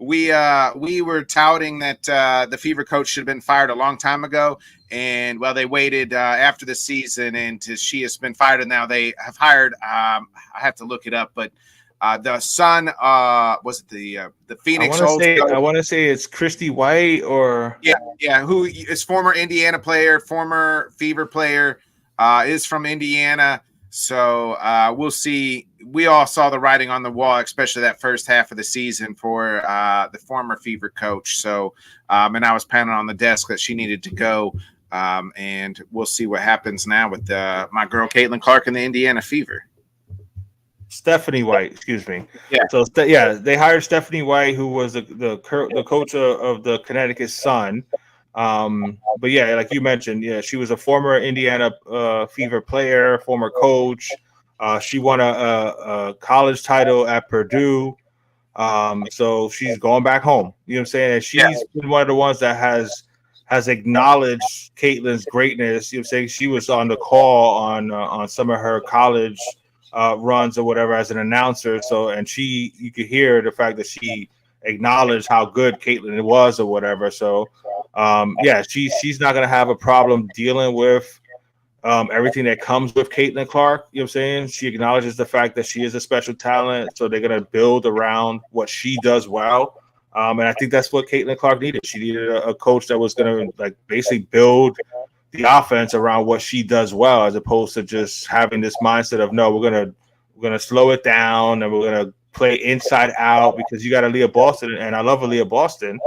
we were touting that the Fever coach should have been fired a long time ago, and well, they waited after the season, and she has been fired, and now they have hired. I have to look it up, but the son was it the Phoenix? I want to say it's Christy White or who is former Indiana player, former Fever player, is from Indiana. So we'll see. We all saw the writing on the wall, especially that first half of the season for the former Fever coach. So and I was pounding on the desk that she needed to go. And we'll see what happens now with my girl Caitlin Clark and the Indiana Fever. Stephanie White, excuse me. Yeah. So they hired Stephanie White, who was the coach of the Connecticut Sun. But yeah, like you mentioned, she was a former Indiana Fever player, former coach. She won a college title at Purdue. So she's going back home. You know what I'm saying? And she's been one of the ones that has acknowledged Caitlin's greatness. You know what I'm saying? She was on the call on some of her college runs or whatever as an announcer. So, and you could hear the fact that she acknowledged how good Caitlin was or whatever. So, she's not going to have a problem dealing with everything that comes with Caitlin Clark. You know what I'm saying? She acknowledges the fact that she is a special talent. So they're going to build around what she does well. And I think that's what Caitlin Clark needed. She needed a coach that was going to basically build the offense around what she does well, as opposed to just having this mindset of, no, we're gonna slow it down, and we're gonna play inside out because you got Aaliyah Boston, and I love Aaliyah Boston,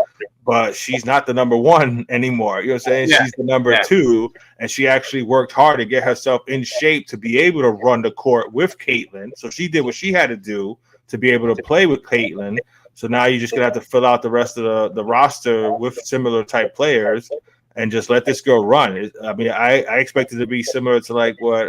but she's not the number one anymore. You know what I'm saying? Yeah. She's the number two, and she actually worked hard to get herself in shape to be able to run the court with Caitlin. So she did what she had to do to be able to play with Caitlin. So now you're just gonna have to fill out the rest of the roster with similar type players and just let this girl run. I mean, I expect it to be similar to like what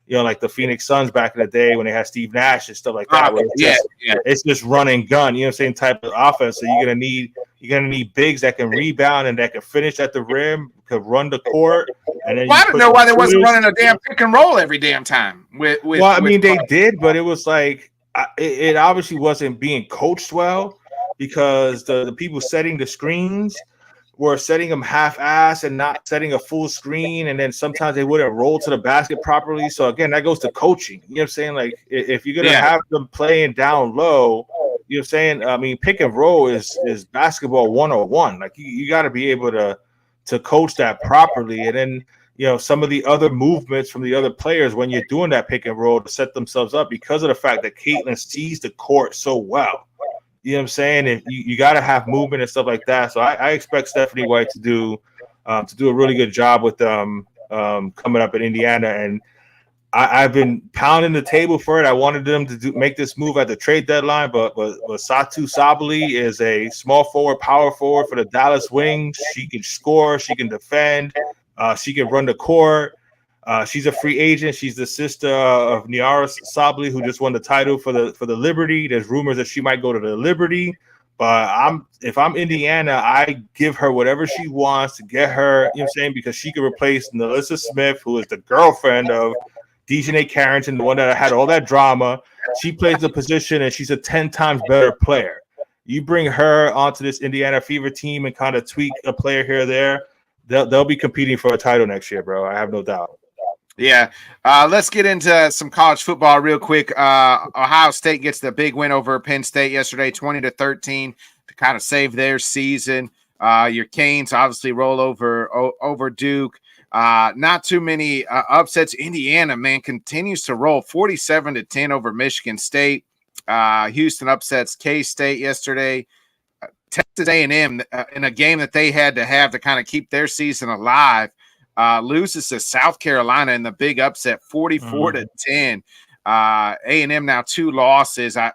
like the Phoenix Suns back in the day when they had Steve Nash and stuff like that. Where it's just run and gun, you know what I'm saying, type of offense. So you're gonna need bigs that can rebound and that can finish at the rim, could run the court. And then I don't know why they wasn't running a damn pick and roll every damn time. They did, but it was like it obviously wasn't being coached well because the people setting the screens were setting them half-ass and not setting a full screen, and then sometimes they wouldn't roll to the basket properly. So again, that goes to coaching. You know what I'm saying? Like if you're gonna have them playing down low, you know what I'm saying? I mean, pick and roll is basketball 101. Like you got to be able to coach that properly, and then some of the other movements from the other players when you're doing that pick and roll to set themselves up because of the fact that Caitlin sees the court so well. You know what I'm saying? And you got to have movement and stuff like that. So I expect Stephanie White to do a really good job with coming up in Indiana. And I've been pounding the table for it. I wanted them to make this move at the trade deadline, but Satu Sabali is a small forward, power forward for the Dallas Wings. She can score. She can defend. She can run the court. She's a free agent. She's the sister of Niara Sabali, who just won the title for the Liberty. There's rumors that she might go to the Liberty, but if I'm Indiana, I give her whatever she wants to get her. You know what I'm saying? Because she could replace Nalissa Smith, who is the girlfriend of Dejanay Carrington, the one that had all that drama. She plays the position, and she's a 10 times better player. You bring her onto this Indiana Fever team and kind of tweak a player here or there, they'll be competing for a title next year, bro. I have no doubt. Yeah. Let's get into some college football real quick. Ohio State gets the big win over Penn State yesterday, 20-13, to kind of save their season. Your Canes obviously roll over Duke. Not too many upsets. Indiana, man, continues to roll 47-10 over Michigan State. Houston upsets K-State yesterday. Texas A&M in a game that they had to have to kind of keep their season alive. Loses to South Carolina in the big upset, 44-10. A&M now 2 losses. I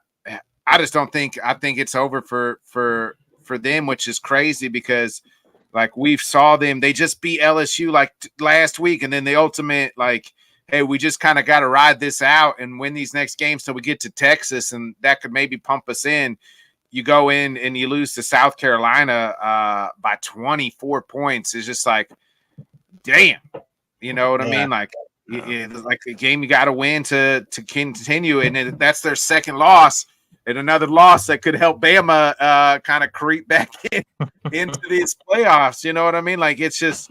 just don't think – I think it's over for them, which is crazy because, like, we saw them – they just beat LSU, like, last week, and then the ultimate, like, hey, we just kind of got to ride this out and win these next games till we get to Texas, and that could maybe pump us in. You go in and you lose to South Carolina by 24 points. It's just like – damn, you know what I mean? Like, like a game you got to win to continue, and that's their second loss, and another loss that could help Bama kind of creep back into these playoffs. You know what I mean? Like, it's just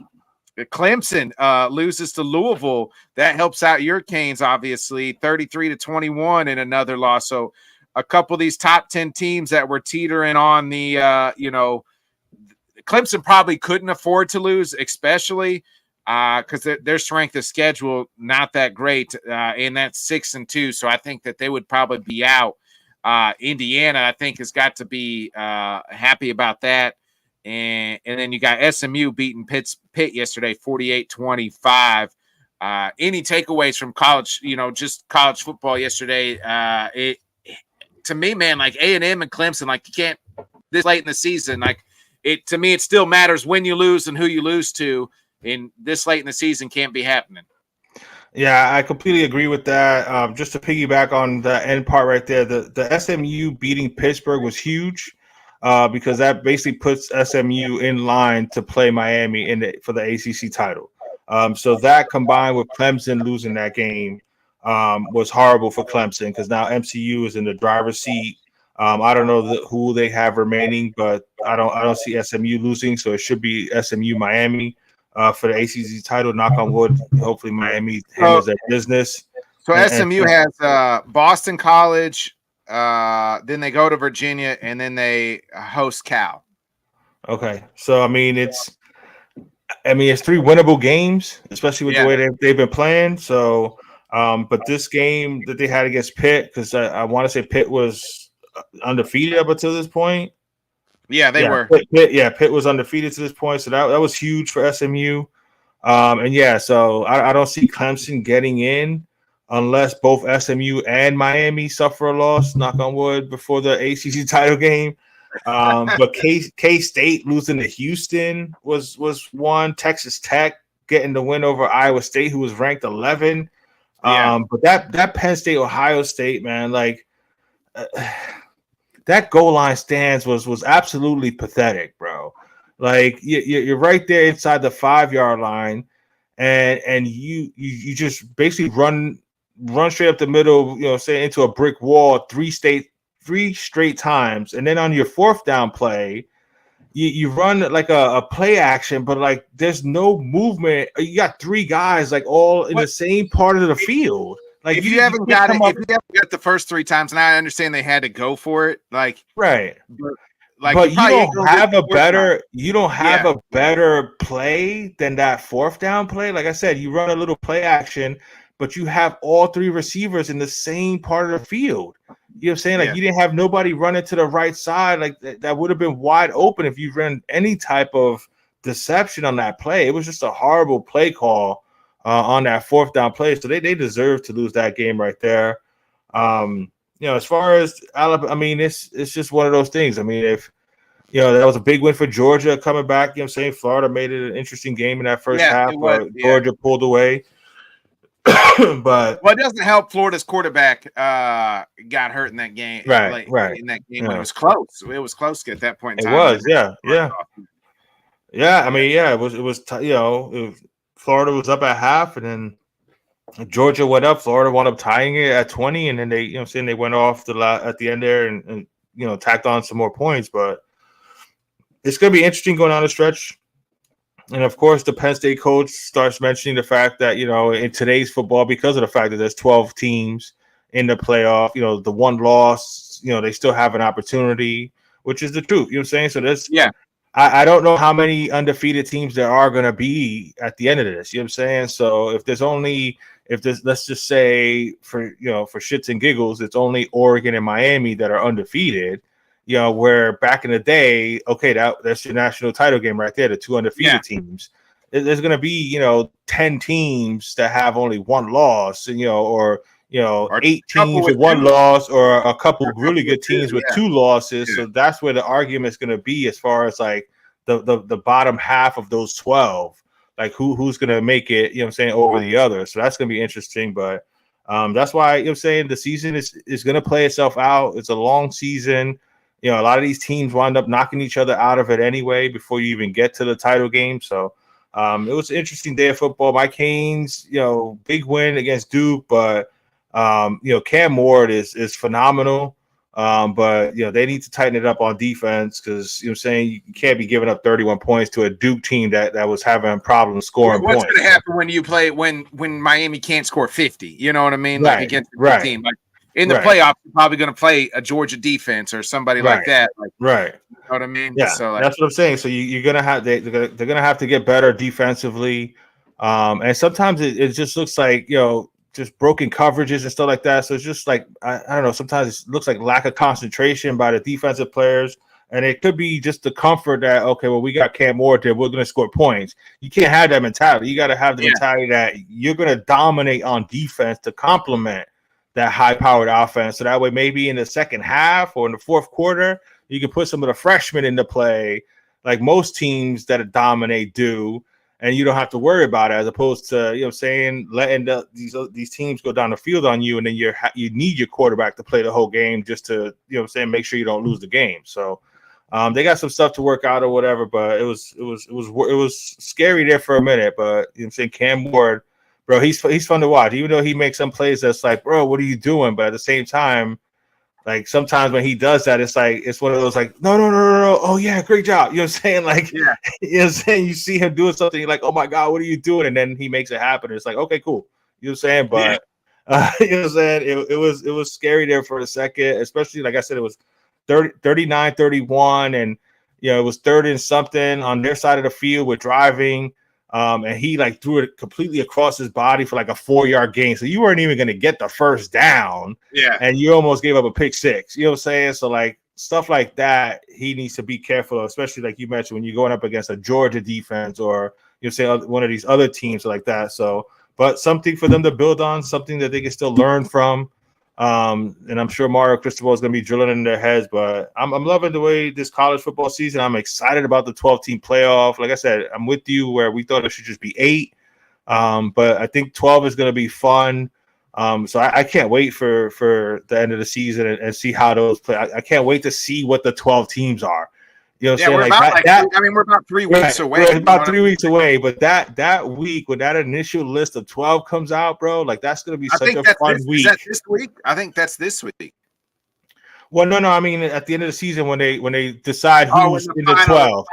Clemson loses to Louisville. That helps out your Canes, obviously, 33-21 in another loss. So a couple of these top 10 teams that were teetering on the, Clemson probably couldn't afford to lose, especially because their strength of schedule not that great, and that's 6-2. So I think that they would probably be out. Indiana, I think, has got to be happy about that. And then you got SMU beating Pitt yesterday, 48-25. Any takeaways from college, just college football yesterday? To me, man, like A&M and Clemson, like you can't this late in the season, like to me, it still matters when you lose and who you lose to. And this late in the season can't be happening. Yeah, I completely agree with that. Just to piggyback on the end part right there, the SMU beating Pittsburgh was huge because that basically puts SMU in line to play Miami for the ACC title. So that combined with Clemson losing that game was horrible for Clemson because now MCU is in the driver's seat. I don't know who they have remaining, but I don't see SMU losing, so it should be SMU Miami. For the ACC title, knock on wood. Hopefully, Miami handles their business. So SMU has Boston College, then they go to Virginia, and then they host Cal. Okay, so it's 3 winnable games, especially with the way they've been playing. So But this game that they had against Pitt, because I want to say Pitt was undefeated up until this point. Yeah, they were. Pitt was undefeated to this point, so that was huge for SMU. So I don't see Clemson getting in unless both SMU and Miami suffer a loss, knock on wood, before the ACC title game. But K-State losing to Houston was one. Texas Tech getting the win over Iowa State, who was ranked 11. But that Penn State, Ohio State, man, like that goal line stance was absolutely pathetic, bro. Like you're right there inside the 5-yard line, and you just basically run straight up the middle, say into a brick wall three straight times, and then on your 4th down play, you run like a play action, but like there's no movement. You got 3 guys like all in the same part of the field. Like if you haven't got the first 3 times, and I understand they had to go for it, like right. But you don't have a better play than that 4th down play. Like I said, you run a little play action, but you have all 3 receivers in the same part of the field. You know what I'm saying? Like you didn't have nobody running to the right side. Like that would have been wide open if you ran any type of deception on that play. It was just a horrible play call on that 4th down play. So they deserve to lose that game right there. As far as Alabama, I mean, it's just one of those things. I mean, if that was a big win for Georgia coming back. You know what I'm saying? Florida made it an interesting game in that first half, but Georgia pulled away. But it doesn't help. Florida's quarterback got hurt in that game. Right. In that game when it was close. It was close at that point in time. It was, yeah. I mean, it was. Florida was up at half, and then Georgia went up. Florida wound up tying it at 20, and then they, they went off at the end there and tacked on some more points. But it's going to be interesting going on the stretch. And of course, the Penn State coach starts mentioning the fact that, in today's football, because of the fact that there's 12 teams in the playoff, the one loss, they still have an opportunity, which is the truth. You know what I'm saying? So there's, I don't know how many undefeated teams there are going to be at the end of this. You know what I'm saying? So if there's, let's just say for shits and giggles, it's only Oregon and Miami that are undefeated. Where back in the day, okay, that's your national title game right there, the 2 undefeated teams. There's going to be, 10 teams that have only 1 loss, or 8 teams with 1 loss, or a couple really good teams with 2 losses. So that's where the argument is going to be as far as like the bottom half of those 12, like who's going to make it, over the other. So that's going to be interesting. But that's why, the season is going to play itself out. It's a long season. A lot of these teams wind up knocking each other out of it anyway before you even get to the title game. So it was an interesting day of football. Mike Haynes, big win against Duke, but Cam Ward is phenomenal. But they need to tighten it up on defense because you can't be giving up 31 points to a Duke team that was having problems scoring points. What's going to happen when you play when Miami can't score 50? You know what I mean? Like against a team like. In the playoffs, you're probably going to play a Georgia defense or somebody like that. Like, you know what I mean? Yeah, so that's what I'm saying. So you're going to have they're going to have to get better defensively, and sometimes it just looks like just broken coverages and stuff like that. So it's just like I don't know. Sometimes it looks like lack of concentration by the defensive players, and it could be just the comfort that we got Cam Ward there, we're going to score points. You can't have that mentality. You got to have the mentality that you're going to dominate on defense to complement that high-powered offense. So that way, maybe in the second half or in the 4th quarter, you can put some of the freshmen into play, like most teams that dominate do, and you don't have to worry about it, as opposed to letting these teams go down the field on you, and then you need your quarterback to play the whole game just to make sure you don't lose the game. So they got some stuff to work out or whatever, but it was scary there for a minute. But Cam Ward. Bro, he's fun to watch, even though he makes some plays that's like, bro, what are you doing? But at the same time, like sometimes when he does that, it's like it's one of those like, no. Oh yeah, great job. You know what I'm saying? Like, you know what I'm saying? You see him doing something, you're like, oh my God, what are you doing? And then he makes it happen. It's like, okay, cool. You know what I'm saying? But you know what I'm saying? It was scary there for a second, especially like I said, it was 39-31, and it was 3rd and something on their side of the field with driving. And he like threw it completely across his body for like a 4-yard gain. So you weren't even going to get the first down. Yeah. And you almost gave up a pick six. You know what I'm saying? So like stuff like that, he needs to be careful of, especially like you mentioned when you're going up against a Georgia defense or you say one of these other teams like that. So, but something for them to build on, something that they can still learn from. And I'm sure Mario Cristobal is going to be drilling in their heads, but I'm loving the way this college football season. I'm excited about the 12-team playoff. Like I said, I'm with you where we thought it should just be 8. But I think 12 is going to be fun. So I can't wait for the end of the season and see how those play. I can't wait to see what the 12 teams are. You know what I'm saying? We're about 3 weeks away. We're about 3 weeks away, but that week when that initial list of 12 comes out, bro, like that's going to be such a fun week. Is that this week? I think that's this week. Well, no. I mean, at the end of the season, when they decide who's in the 12,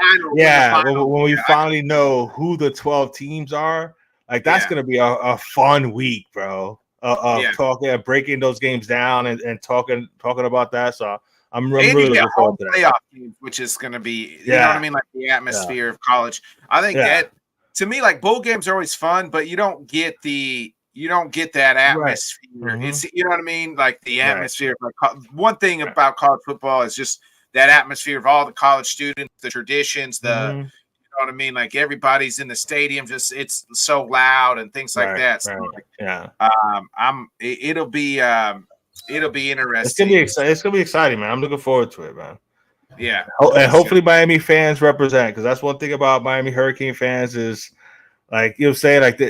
when we finally know who the 12 teams are, like that's going to be a fun week, bro. Talking, breaking those games down and talking about that. So I'm really looking forward to that. Playoff games, which is going to be, you know what I mean, like the atmosphere of college. I think that to me, like bowl games are always fun, but you don't get that atmosphere. Right. It's you know what I mean, like the atmosphere. Like, one thing about college football is just that atmosphere of all the college students, the traditions, you know what I mean, like everybody's in the stadium, just it's so loud and things like that. So, it'll be interesting. It's gonna be exciting, man. I'm looking forward to it, man. Yeah, and hopefully Miami fans represent, because that's one thing about Miami Hurricane fans is like you know saying like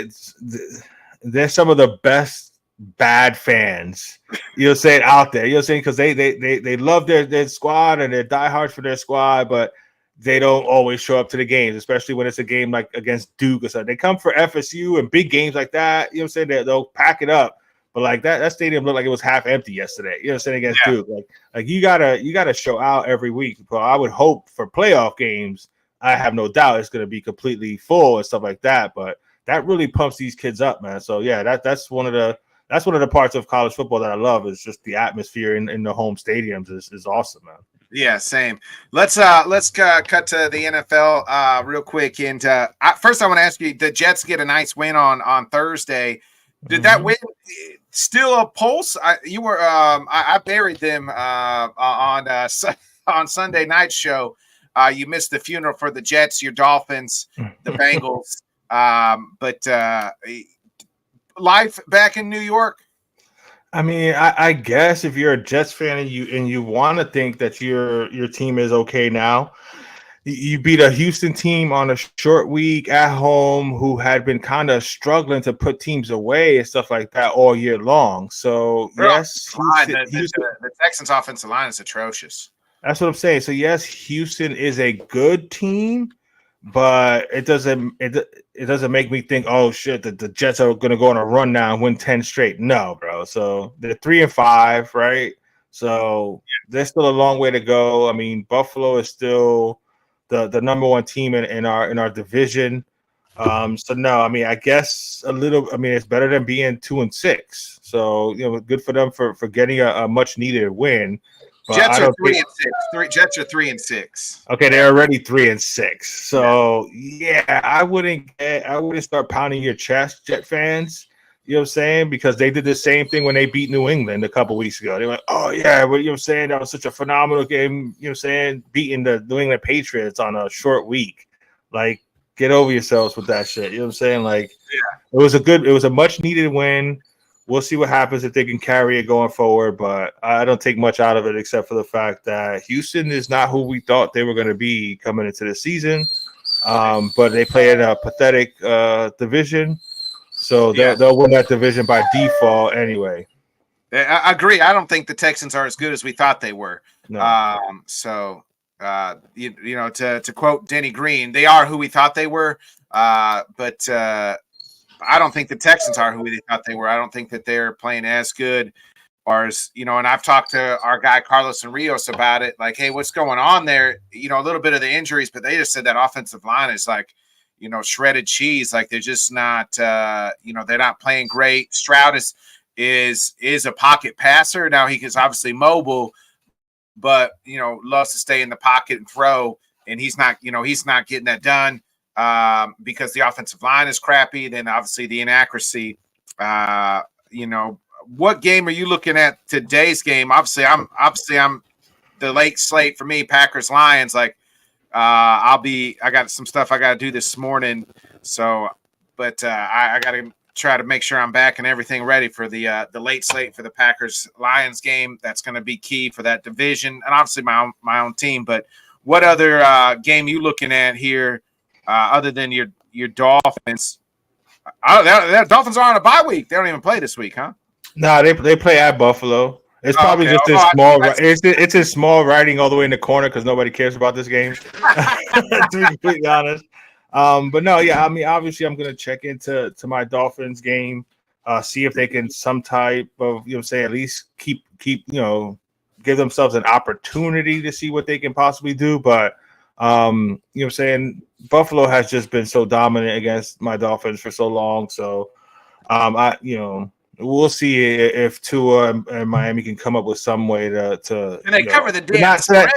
they're some of the best bad fans you know saying out there. You know saying because they love their squad and they're diehards for their squad, but they don't always show up to the games, especially when it's a game like against Duke or something. They come for FSU and big games like that. You know what I'm saying? They'll pack it up. But like that stadium looked like it was half empty yesterday. You know what I'm saying? Against Duke. Like you gotta show out every week. But I would hope for playoff games, I have no doubt it's gonna be completely full and stuff like that. But that really pumps these kids up, man. So yeah, that's one of the parts of college football that I love is just the atmosphere in the home stadiums is awesome, man. Yeah, same. Let's cut to the NFL real quick. And first, I want to ask you: the Jets get a nice win on Thursday. Did that win still a pulse? I buried them on Sunday night show. You missed the funeral for the Jets, your Dolphins, the Bengals. But life back in New York. I mean, I guess if you're a Jets fan and you want to think that your team is okay now, you beat a Houston team on a short week at home who had been kind of struggling to put teams away and stuff like that all year long. So yes, the Texans' offensive line is atrocious. That's what I'm saying. So yes, Houston is a good team, but it doesn't make me think, oh shit, that the Jets are going to go on a run now and win 10 straight. No, bro. So they're 3-5, right? So there's still a long way to go. I mean, Buffalo is still the number one team in our division. So no, I mean, I guess it's better than being 2-6. So good for them for getting a much needed win. Jets are 3-6. Jets are 3-6. Okay, they're already 3-6. So yeah, I wouldn't start pounding your chest, Jet fans. You know what I'm saying? Because they did the same thing when they beat New England a couple weeks ago. They went, oh yeah, well, you know what I'm saying? That was such a phenomenal game. You know what I'm saying? Beating the New England Patriots on a short week. Like, get over yourselves with that shit. You know what I'm saying? Like, it was a much needed win. We'll see what happens if they can carry it going forward, but I don't take much out of it except for the fact that Houston is not who we thought they were going to be coming into the season. But they play in a pathetic division, so they'll win that division by default anyway. I agree. I don't think the Texans are as good as we thought they were. No. To quote Denny Green, they are who we thought they were, but I don't think the Texans are who they thought they were. I don't think that they're playing as good as, and I've talked to our guy Carlos and Rios about it. Like, hey, what's going on there? A little bit of the injuries, but they just said that offensive line is like, shredded cheese. Like they're just not, they're not playing great. Stroud is a pocket passer. Now he is obviously mobile, but, loves to stay in the pocket and throw, and he's not getting that done. because the offensive line is crappy. Then obviously the inaccuracy. What game are you looking at today's game? Obviously I'm the late slate for me, Packers Lions. Like I got some stuff I got to do this morning. So, but I got to try to make sure I'm back and everything ready for the late slate for the Packers Lions game. That's going to be key for that division and obviously my own team. But what other game you looking at here other than your Dolphins? The Dolphins are on a bye week. They don't even play this week, huh? No, they play at Buffalo. It's probably just in small. It's in small writing all the way in the corner because nobody cares about this game. To be completely honest, but no, yeah. I mean, obviously, I'm going to check into my Dolphins game, see if they can some type of at least keep give themselves an opportunity to see what they can possibly do. But Buffalo has just been so dominant against my Dolphins for so long, so we'll see if Tua and Miami can come up with some way to can they cover the damn spread?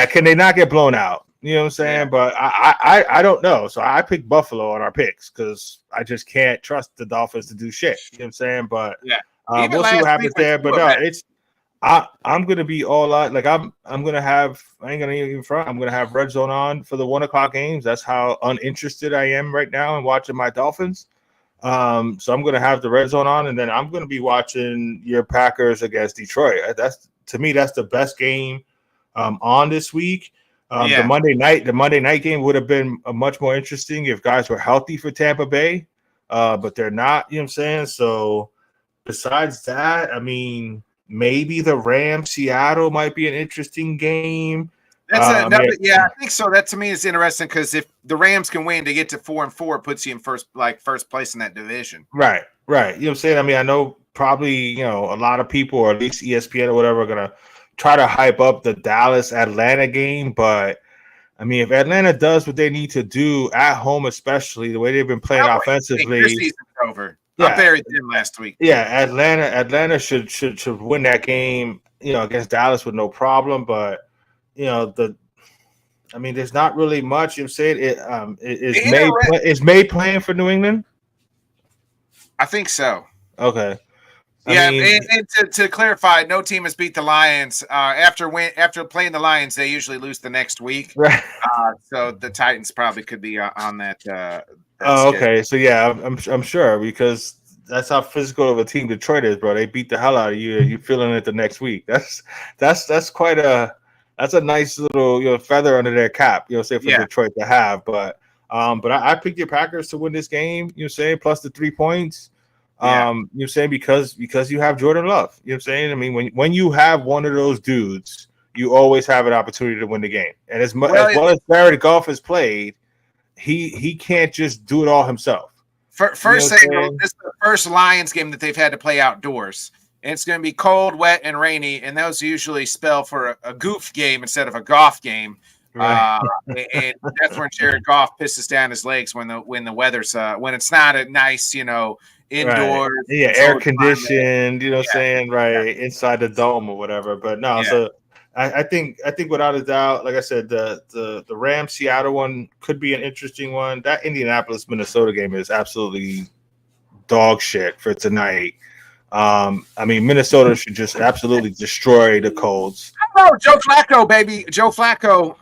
Can they not get blown out? You know what I'm saying? Yeah. But I don't know. So I picked Buffalo on our picks because I just can't trust the Dolphins to do shit. You know what I'm saying? But we'll see what happens there. But no, I'm gonna be all out. Like I'm gonna have. I ain't gonna even front. I'm gonna have Red Zone on for the 1:00 games. That's how uninterested I am right now in watching my Dolphins. So I'm going to have the Red Zone on, and then I'm going to be watching your Packers against Detroit. That's to me, that's the best game on this week. The Monday night game would have been much more interesting if guys were healthy for Tampa Bay, but they're not. You know what I'm saying? So besides that, I mean, maybe the Rams Seattle might be an interesting game. I think so. That to me is interesting because if the Rams can win to get to 4-4, it puts you in first place in that division. Right. You know what I'm saying? I mean, I know probably, a lot of people, or at least ESPN or whatever, are going to try to hype up the Dallas-Atlanta game. But, I mean, if Atlanta does what they need to do at home, especially the way they've been playing offensively. Their season's over. I buried them last week. Yeah, Atlanta should win that game, against Dallas with no problem. But, there's not really much. You've said is May playing for New England? I think so. Okay. And to clarify, no team has beat the Lions. After playing the Lions, they usually lose the next week. Right. So the Titans probably could be on that. Okay. So yeah, I'm sure because that's how physical of a team Detroit is, bro. They beat the hell out of you, and you're feeling it the next week. That's quite a. That's a nice little feather under their cap, for Detroit to have. But I picked your Packers to win this game, plus the 3 points. Because you have Jordan Love. You know what I'm saying? I mean, when you have one of those dudes, you always have an opportunity to win the game. And as well as Jared Goff has played, he can't just do it all himself. First thing, this is the first Lions game that they've had to play outdoors. And it's going to be cold, wet, and rainy, and those usually spell for a goof game instead of a golf game. Right. And that's when Jared Goff pisses down his legs when the weather's when it's not a nice, indoors. Right. Yeah, air conditioned. Saying right inside the dome or whatever. But no, so I think without a doubt, like I said, the Rams Seattle one could be an interesting one. That Indianapolis Minnesota game is absolutely dog shit for tonight. Minnesota should just absolutely destroy the Colts. Oh, Joe Flacco, baby. Joe Flacco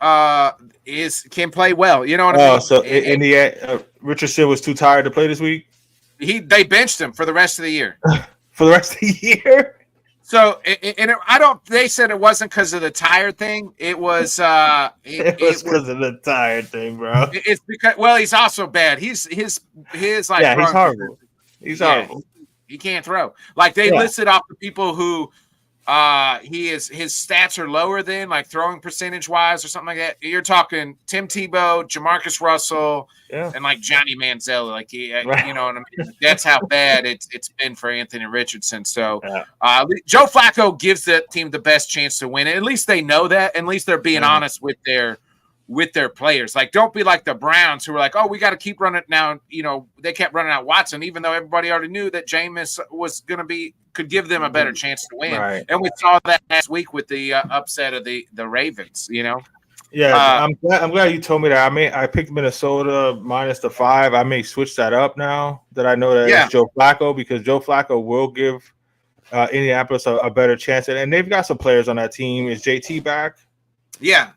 can play well. You know what I mean? So in the end, Richardson was too tired to play this week? They benched him for the rest of the year. For the rest of the year? So, they said it wasn't because of the tired thing. It was it was because of the tired thing, bro. It's because, he's also bad. He's he's horrible. He's horrible. He can't throw. Like they listed off the people who his stats are lower than, like throwing percentage wise or something like that. You're talking Tim Tebow, Jamarcus Russell, and like Johnny Manziel. Like you know what I mean? That's how bad it's been for Anthony Richardson. So Joe Flacco gives the team the best chance to win it. At least they know that. At least they're being honest with their players. Like, don't be like the Browns who were like, oh, we got to keep running now. They kept running out Watson, even though everybody already knew that Jameis was going to could give them a better chance to win. Right. And we saw that last week with the upset of the Ravens, Yeah, I'm glad you told me that. I picked Minnesota minus the 5. I may switch that up now that I know that it's Joe Flacco, because Joe Flacco will give Indianapolis a better chance, and they've got some players on that team. Is JT back? Yeah.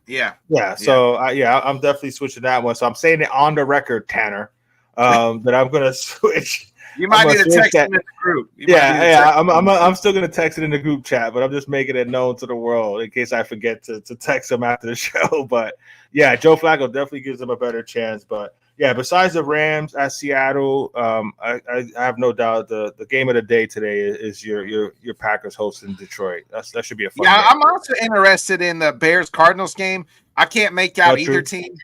So I'm definitely switching that one. So I'm saying it on the record, Tanner, that I'm gonna switch. You might need to text him in the group. I'm still gonna text it in the group chat, but I'm just making it known to the world in case I forget to text him after the show. But yeah, Joe Flacco definitely gives them a better chance. But yeah, besides the Rams at Seattle, I have no doubt the game of the day today is your Packers hosting Detroit. That should be a fun game. I'm also interested in the Bears Cardinals game. I can't make out either team.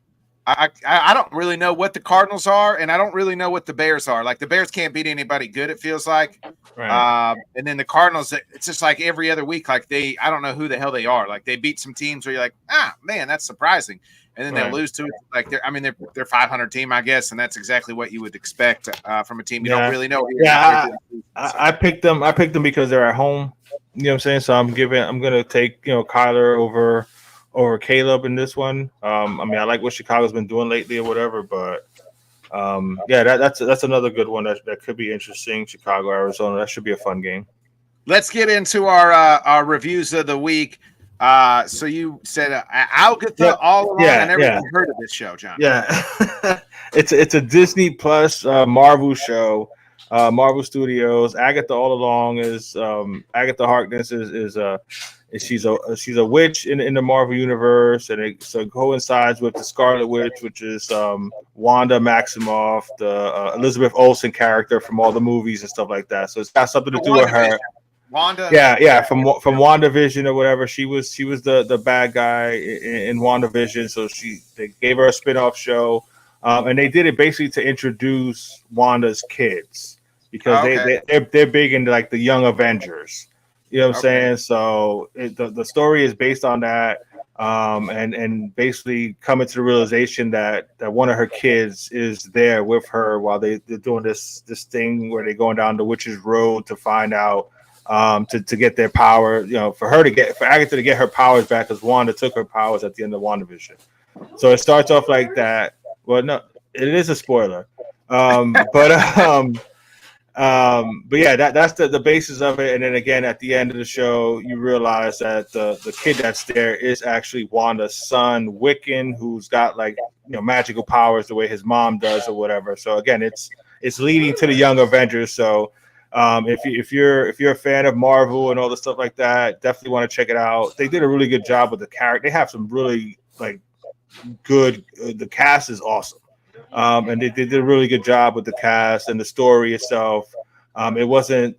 I don't really know what the Cardinals are, and I don't really know what the Bears are. Like, the Bears can't beat anybody good, it feels like. Right. And then the Cardinals, it's just like every other week, like I don't know who the hell they are. Like, they beat some teams where you're like, man, that's surprising. And then they'll lose to it. Like, they're 500 team, I guess, and that's exactly what you would expect from a team you don't really know. I picked them. I picked them because they're at home. You know what I'm saying? So I'm gonna take Kyler over Caleb in this one. I like what Chicago's been doing lately or whatever, but that's another good one that could be interesting. Chicago, Arizona, that should be a fun game. Let's get into our reviews of the week. So you said Agatha all along. I never even heard of this show, John. Yeah, it's a Disney Plus Marvel show. Marvel Studios. Agatha all along is Agatha Harkness she's a witch in the Marvel universe, and it coincides with the Scarlet Witch, which is Wanda Maximoff, the Elizabeth Olsen character from all the movies and stuff like that. So it's got something to do with her. Wanda. Yeah, from WandaVision or whatever. She was the bad guy in WandaVision. So they gave her a spin-off show, and they did it basically to introduce Wanda's kids, because they're big into like the Young Avengers. You know what I'm saying? So the story is based on that, and basically coming to the realization that one of her kids is there with her while they're doing this thing where they're going down the witch's road to find out. To get their power, for Agatha to get her powers back, because Wanda took her powers at the end of WandaVision. So it starts off like that. Well, no, it is a spoiler. But yeah, that's the basis of it. And then again, at the end of the show, you realize that the kid that's there is actually Wanda's son, Wiccan, who's got magical powers the way his mom does or whatever. So again, it's leading to the Young Avengers. So if you're a fan of Marvel and all the stuff like that, definitely want to check it out. They did a really good job with the character. They have some really good. The cast is awesome, and they did a really good job with the cast and the story itself. It wasn't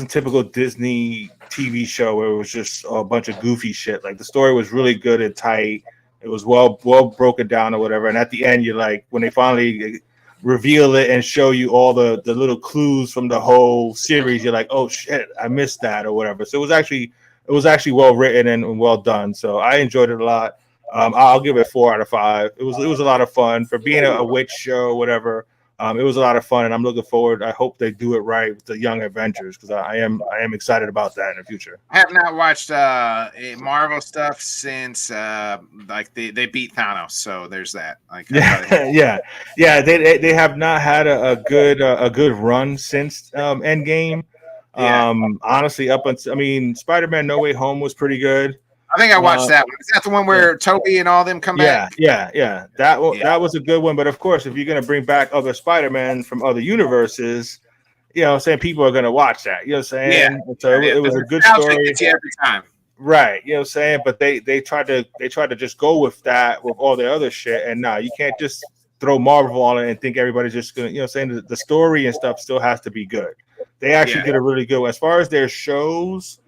typical Disney TV show where it was just a bunch of goofy shit. Like, the story was really good and tight. It was well broken down or whatever. And at the end, you're like, when they finally reveal it and show you all the little clues from the whole series, you're like, oh shit, I missed that or whatever. So it was actually well written and well done. So I enjoyed it a lot. I'll give it 4 out of 5. It was a lot of fun for being a witch show, whatever. It was a lot of fun, and I'm looking forward. I hope they do it right with the Young Avengers, because I am excited about that in the future. I have not watched Marvel stuff since they beat Thanos, so there's that. Yeah. They have not had a good run since Endgame. Honestly, up until Spider-Man No Way Home was pretty good. I think I watched that one. Is that the one where Toby and all them come back? Yeah. That was a good one. But of course, if you're going to bring back other Spider-Man from other universes, people are going to watch that. You know what I'm saying? Yeah. So it was a good story every time. Right. You know what I'm saying? But they tried to just go with that with all their other shit. And you can't just throw Marvel on it and think everybody's just going to, the story and stuff still has to be good. They actually did a really good one. As far as their shows,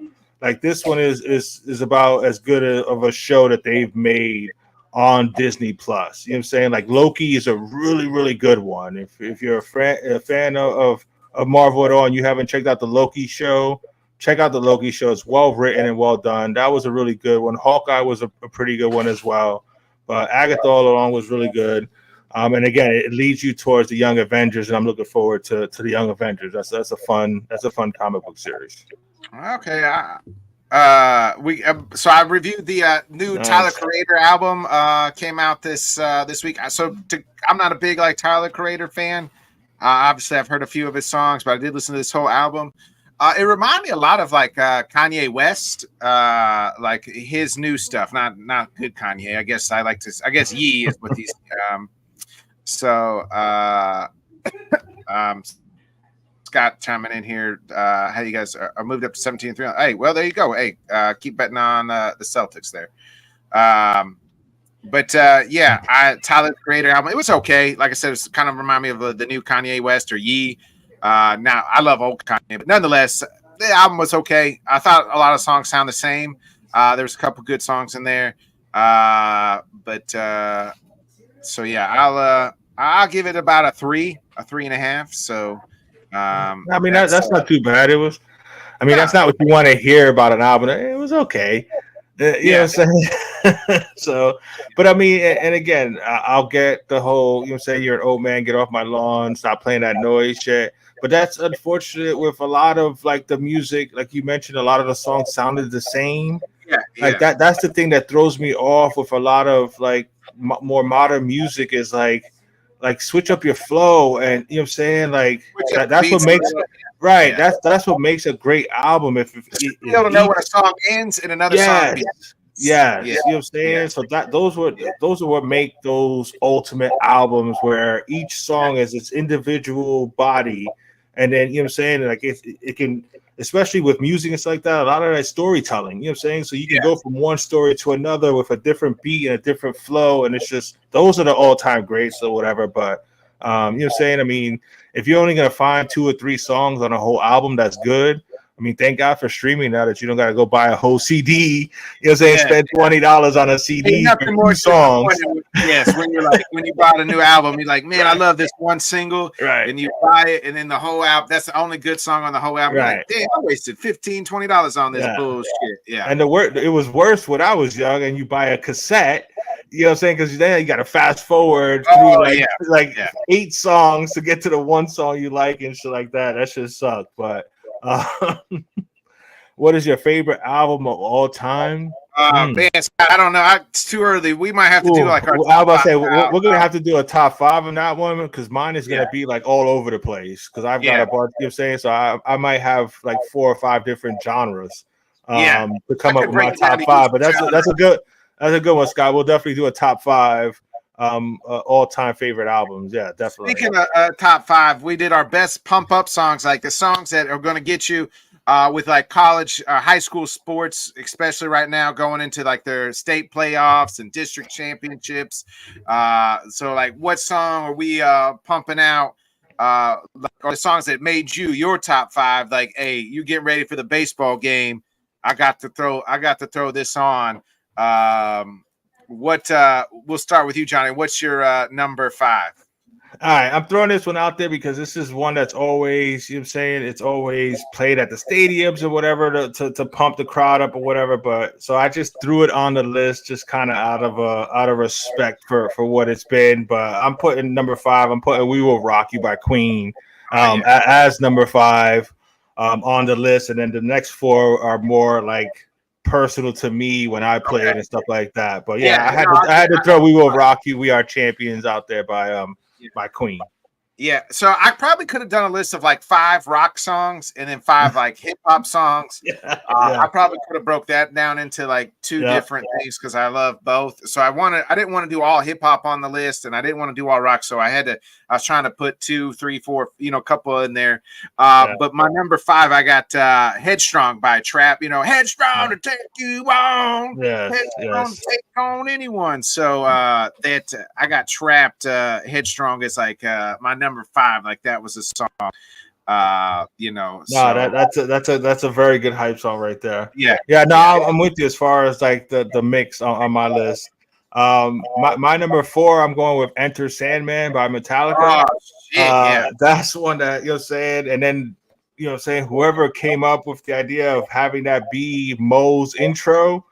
like, this one is about as good of a show that they've made on Disney Plus. You know what I'm saying? Like, Loki is a really, really good one. If you're a fan of Marvel at all and you haven't checked out the Loki show, check out the Loki show. It's well written and well done. That was a really good one. Hawkeye was a pretty good one as well. But Agatha all along was really good. And again, it leads you towards the Young Avengers, and I'm looking forward to the Young Avengers. That's a fun comic book series. Okay, So I reviewed the new Nice. Tyler Creator album. Came out this week. I'm not a big like Tyler Creator fan. Obviously, I've heard a few of his songs, but I did listen to this whole album. It reminded me a lot of like Kanye West, like his new stuff. Not good Kanye. I guess I guess Yee is what he's. Scott chiming in here. How you guys are moved up to 17-3. Hey, well, there you go. Hey, keep betting on the Celtics there. Tyler Creator album. It was okay. Like I said, it's kind of remind me of the new Kanye West or Yee. Now I love old Kanye, but nonetheless, the album was okay. I thought a lot of songs sound the same. There was a couple good songs in there. I'll give it about a 3.5. So. I mean, that's not too bad. It was, I mean, that's not what you want to hear about an album. It was okay. You know what I'm saying? So, but I mean, and again, I'll get the whole, you know, say you're an old man, get off my lawn, stop playing that noise shit. But that's unfortunate with a lot of like the music, like you mentioned, a lot of the songs sounded the same. Like that's the thing that throws me off with a lot of like more modern music is like switch up your flow, and you know what I'm saying, like that's what makes that's what makes a great album. If you don't know when a song ends and another song begins. You know what I'm saying. So those are what make those ultimate albums where each song is its individual body, and then you know what I'm saying, like it can, especially with music and stuff like that, a lot of that storytelling, you know what I'm saying? So you can go from one story to another with a different beat and a different flow. And it's just, those are the all-time greats or whatever. But, you know what I'm saying? I mean, if you're only going to find 2 or 3 songs on a whole album, that's good. I mean, thank God for streaming now that you don't got to go buy a whole CD. You know what I'm saying? Spend $20 on a CD for 2 songs. Yes, when you bought a new album, you're like, man, I love this one single. Right. And you buy it, and then the whole album, that's the only good song on the whole album. Right. Like, damn, I wasted $15, $20 on this bullshit. Yeah. And it was worse when I was young and you buy a cassette. You know what I'm saying? Because then you got to fast forward through 8 songs to get to the one song you like and shit like that. That shit sucked. But what is your favorite album of all time? Man, I don't know. It's too early. We might have to do like our. I was about to say we're gonna have to do a top 5 on that one because mine is gonna be like all over the place because I've got a bunch. You know what I'm saying? So I might have like 4 or 5 different genres to come up with my top 5. But that's a good one, Scott. We'll definitely do a top 5 all-time favorite albums. Yeah, definitely. Speaking of top 5, we did our best pump up songs, like the songs that are going to get you with like college, high school sports, especially right now, going into like their state playoffs and district championships. So like, what song are we pumping out? Like, or the songs that made you your top 5? Like, hey, you getting ready for the baseball game? I got to throw this on. We'll start with you, Johnny. What's your number 5? All right, I'm throwing this one out there because this is one that's always, you know what I'm saying, it's always played at the stadiums or whatever to pump the crowd up or whatever. But so I just threw it on the list just kind of out of respect for what it's been. But I'm putting number 5. I'm putting "We Will Rock You" by Queen as number 5 on the list, and then the next 4 are more like personal to me when I played and stuff like that. But I had to throw "We Will Rock You, We Are Champions" out there by Queen. Yeah, so I probably could have done a list of like 5 rock songs and then 5 like hip hop songs. I probably could have broke that down into like 2 different things because I love both. So I didn't want to do all hip hop on the list, and I didn't want to do all rock. So I was trying to put 2, 3, 4, a couple in there. But my number 5, I got "Headstrong" by Trap. Headstrong to take you on, headstrong to take on anyone. So that I got Trapped. "Headstrong" is like my number 5. Like that was a song. That's a very good hype song right there. I'm with you as far as like the mix on my list. My number 4, I'm going with "Enter Sandman" by Metallica. That's one that, you know what I'm saying, and then, you know what I'm saying, whoever came up with the idea of having that be Mo's intro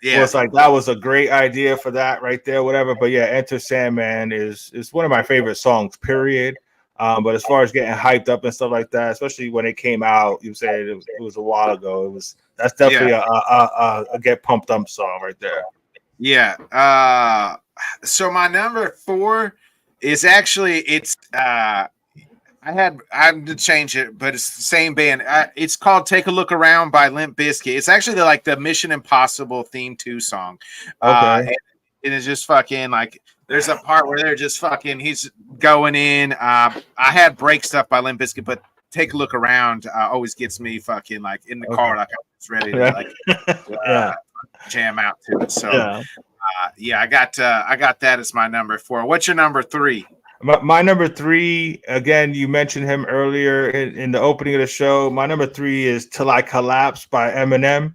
was like, that was a great idea for that right there, whatever. But yeah, "Enter Sandman" is one of my favorite songs, period. But as far as getting hyped up and stuff like that, especially when it came out, you said it was a while ago. That's definitely a get pumped up song right there. Yeah. So my number 4 is actually I had to change it, but it's the same band. It's called "Take a Look Around" by Limp Bizkit. It's actually the Mission Impossible theme 2 song. Okay. And it is just fucking like there's a part where they're just fucking. He's going in. I had "Break Stuff" by Limp Bizkit, but "Take a Look Around" always gets me fucking like in the car, like I was ready to jam out to it. So I got that as my number 4. What's your number 3? My number 3, again, you mentioned him earlier in the opening of the show. My number 3 is "Till I Collapse" by Eminem.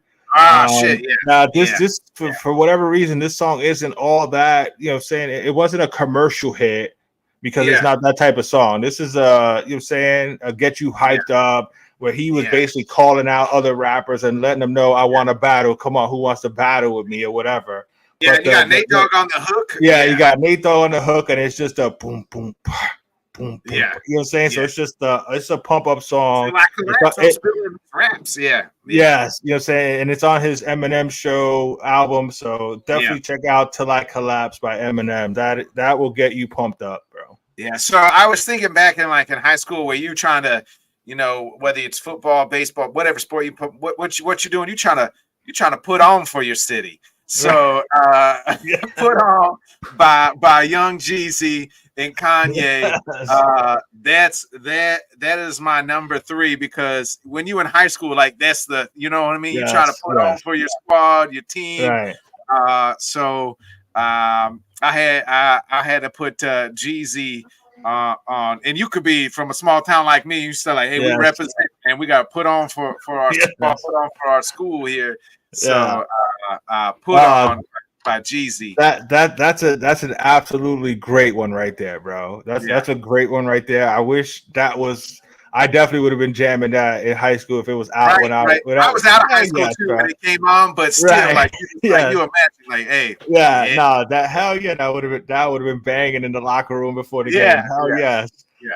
Shit, yeah. Now this for whatever reason, this song isn't all that, saying it wasn't a commercial hit because it's not that type of song. This is a get you hyped up, where he was basically calling out other rappers and letting them know, I want to battle. Come on, who wants to battle with me or whatever. Yeah, but you got Nate Dogg on the hook. Yeah, you got Nate Dogg on the hook, and it's just a boom, boom, boom, boom. You know what I'm saying? So it's just it's a pump up song. Raps, yeah. Yes, you know what I'm saying? And it's on his Eminem Show album. So definitely check out "Till I Collapse" by Eminem. That will get you pumped up, bro. Yeah. So I was thinking back in high school where you trying to, whether it's football, baseball, whatever sport you put, what you doing? You're trying to put on for your city. So put on by Young Jeezy and Kanye. That is my number 3, because when you in high school, like that's the, you know what I mean? You're trying to put on for your squad, your team. Right. So I had to put Jeezy on, and you could be from a small town like me. You still like, hey, we represent, and we got to put on for our school here. So put on by Jeezy. That's an absolutely great one right there, bro. That's a great one right there. I wish that was. I definitely would have been jamming that in high school if it was out when I was out of high school too when it came on, but still you imagine hey. That would have been banging in the locker room before the game. Yes.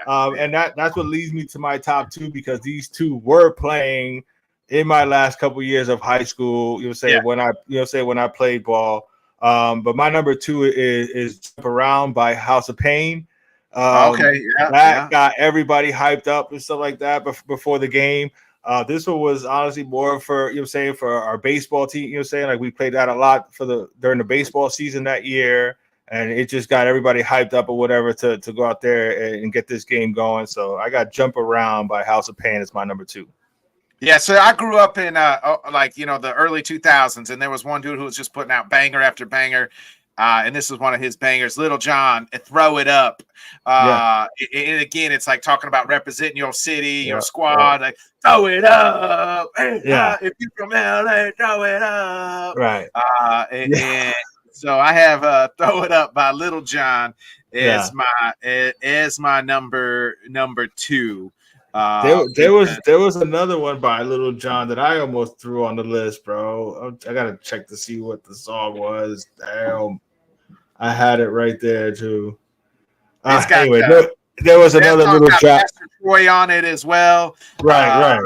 And that's what leads me to my top 2, because these two were playing in my last couple years of high school, when I played ball. But my number 2 is "Jump Around" by House of Pain. Got everybody hyped up and stuff like that before the game. This one was honestly more for for our baseball team. We played that a lot during the baseball season that year, and it just got everybody hyped up or whatever to go out there and get this game going. So I got "Jump Around" by House of Pain as my number 2. Yeah, so I grew up in the early 2000s, and there was one dude who was just putting out banger after banger, and this is one of his bangers, Little John, "Throw It Up." And again, it's like talking about representing your city, your squad, like throw it up. Hey, if you from LA, throw it up. Right. And so I have "Throw It Up" by Little John as my number 2. There was another one by Little John that I almost threw on the list, bro. I gotta check to see what the song was. Damn, I had it right there too. Anyway, there was another Little John Troy on it as well. Right.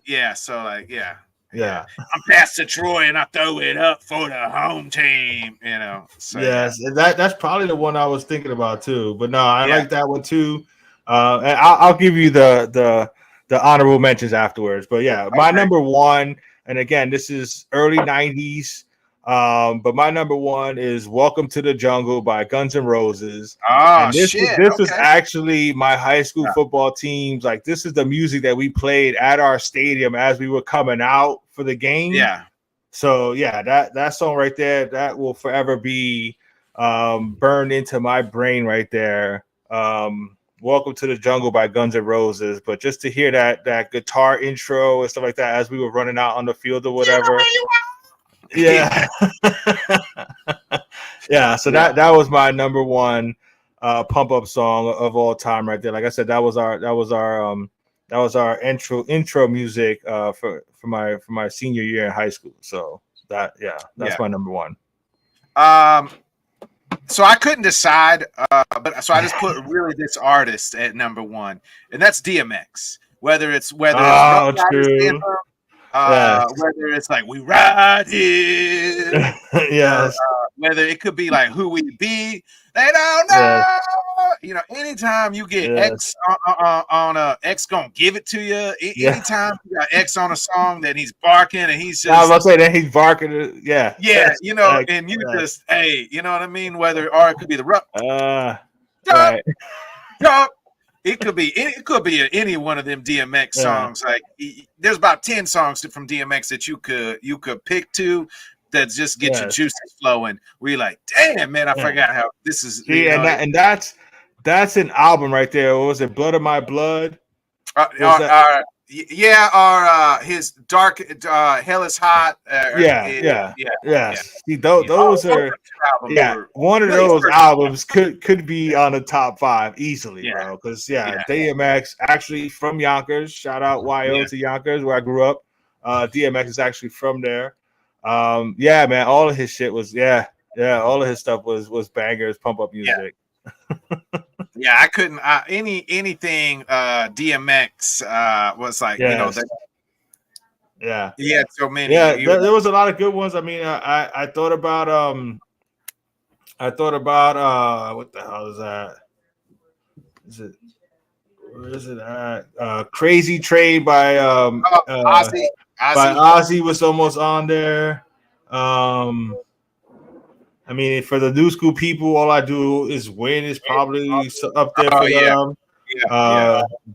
Yeah. So yeah. I'm Pastor Troy and I throw it up for the home team. So, yes, that's probably the one I was thinking about too. But no, I like that one too. And I'll give you the honorable mentions afterwards. But my number 1, and again, this is early 90s. But my number 1 is "Welcome to the Jungle" by Guns N' Roses. Oh, this was actually my high school football teams. Like, this is the music that we played at our stadium as we were coming out for the game. Yeah. So that song right there, that will forever be burned into my brain right there. "Welcome to the Jungle" by Guns N' Roses. But just to hear that guitar intro and stuff like that as we were running out on the field or whatever. Yeah. So that was my number 1 pump up song of all time right there. Like I said, that was our intro music for my senior year in high school. So that's my number 1. So I couldn't decide, but so I just put really this artist at number one, and that's DMX. Whether it's Rough Riders true. Anthem, Yes. whether it's like We Ride Here, or Yes. whether it could be like Who We Be, they don't know. Yes. You know, anytime you get Yes. X on X gonna give it to you. Yeah. Anytime you got X on a song that he's barking and he's I was just about to say that he's barking. Yeah. yeah, you know, Like, and you yeah. just hey, you know what I mean? Whether or it could be the rough. Right. Yup. It could be any one of them DMX Yeah. songs. Like there's about 10 songs from DMX that you could pick to that just get your Yes. juices flowing. Where you're like, damn man, I Yeah. forgot how this is. See, you know, and that's an album right there. What was it? Blood of My Blood? his Dark Hell is Hot. Yes. See, those are one of those albums could be on the top 5 easily, bro. Because DMX actually from Yonkers. Shout out YO to Yonkers where I grew up. DMX is actually from there. Man, all of his shit was all of his stuff was bangers, pump up music. I couldn't anything DMX was like, you know, he had so many. There was a lot of good ones. I mean, I thought about what the hell is that? Where is it at? Crazy Trade by Ozzy. By Ozzy was almost on there. I mean, for the new school people, all I do is win is probably up there for them.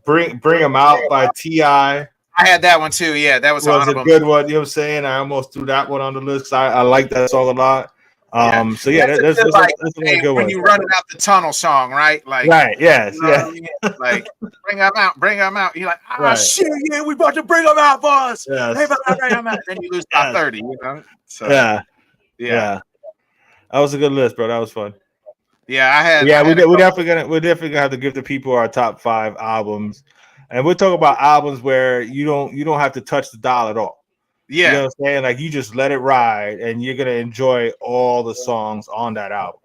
Bring them out by T.I. I had that one too. Yeah, that was a good one. You know what I'm saying? I almost threw that one on the list because I like that song a lot. That's a good one. When you running out the tunnel song, right? Like, right? Yes, I mean? Like, bring them out. You're like, shit, yeah, we about to bring them out, boss. Yes. Hey, bring them out. Then you lose by 30. You know? So, yeah. That was a good list, bro. That was fun. Yeah, I had. We're definitely gonna have to give the people our top 5 albums, and we're talking about albums where you don't have to touch the dial at all. Yeah, you know what I'm saying? Like you just let it ride, and you're gonna enjoy all the songs on that album.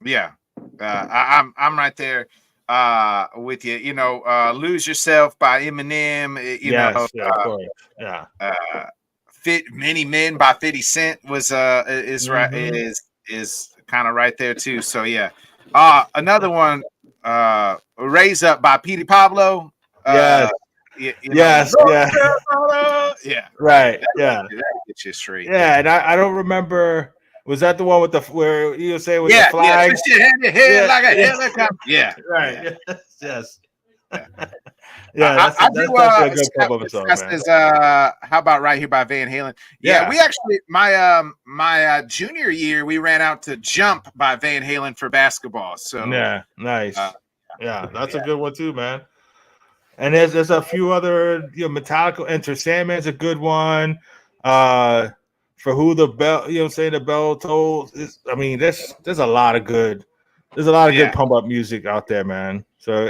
Yeah, I'm right there with you. You know, "Lose Yourself" by Eminem. You know, of course. "Many Men" by 50 Cent was is kind of right there too. So yeah, another one, "Raise Up" by Petey Pablo. Right. That gets you straight. Yeah, and I don't remember. Was that the one with where you were saying with the flag? Twist your head like a helicopter. Yeah, right. Yes. That's a good pop-up song, man. How about "Right Here" by Van Halen? Yeah, we actually my junior year we ran out to "Jump" by Van Halen for basketball. So nice. That's a good one too, man. And there's a few other, Metallica, Enter Sandman's a good one. For Who the Bell, the bell tolls. I mean, there's a lot of good. There's a lot of good pump up music out there, man. So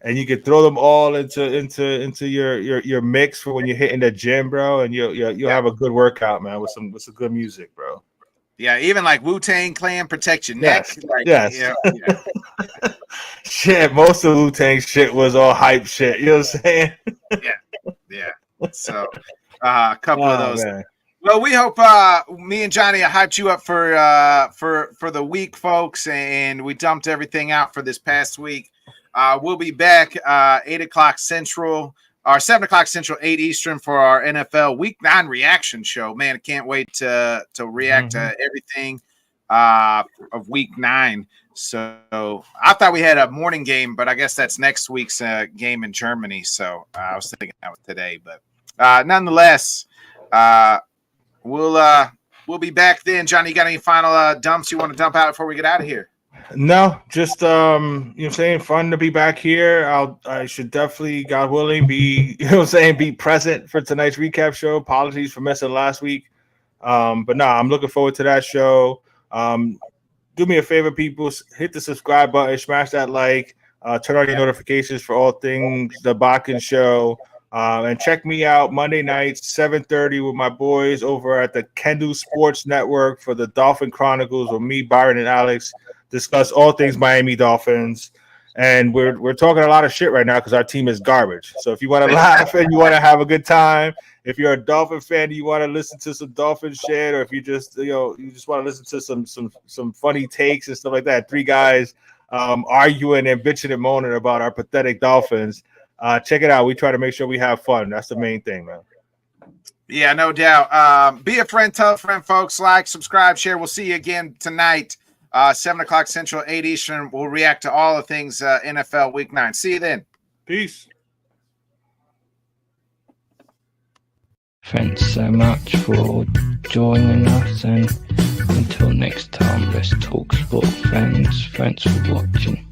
and you can throw them all into your mix for when you're hitting the gym, bro, and you'll have a good workout, man, with some good music, bro. Yeah, even like Wu-Tang Clan, "Protect Your Neck." Shit, most of Wu-Tang shit was all hype shit. You know what I'm saying? Yeah. So a couple of those. Man. Well, we hope me and Johnny hyped you up for the week, folks, and we dumped everything out for this past week. We'll be back 8 o'clock Central, or 7 o'clock Central, 8 Eastern for our NFL Week 9 reaction show. Man, I can't wait to react to everything of Week 9. So I thought we had a morning game, but I guess that's next week's game in Germany. So I was thinking that was today, but nonetheless, we'll be back then. Johnny, you got any final dumps you want to dump out before we get out of here? No, just fun to be back here. I should definitely, God willing, be be present for tonight's recap show. Apologies for missing last week. But no, I'm looking forward to that show. Do me a favor, people, hit the subscribe button, smash that like, turn on your notifications for all things the Bodkins Show. And check me out Monday nights, 7:30 with my boys over at the Kendall Sports Network for the Dolphin Chronicles with me, Byron, and Alex. Discuss all things Miami Dolphins. And we're talking a lot of shit right now because our team is garbage. So if you want to laugh and you want to have a good time, if you're a Dolphin fan and you want to listen to some Dolphin shit, or if you just you just want to listen to some funny takes and stuff like that, three guys arguing and bitching and moaning about our pathetic Dolphins. Check it out. We try to make sure we have fun. That's the main thing, man. Yeah, no doubt. Be a friend, tell a friend, folks. Like, subscribe, share. We'll see you again tonight, 7 o'clock Central, 8 Eastern. We'll react to all the things NFL Week 9. See you then. Peace. Thanks so much for joining us, and until next time, let's talk sport, friends. Thanks for watching.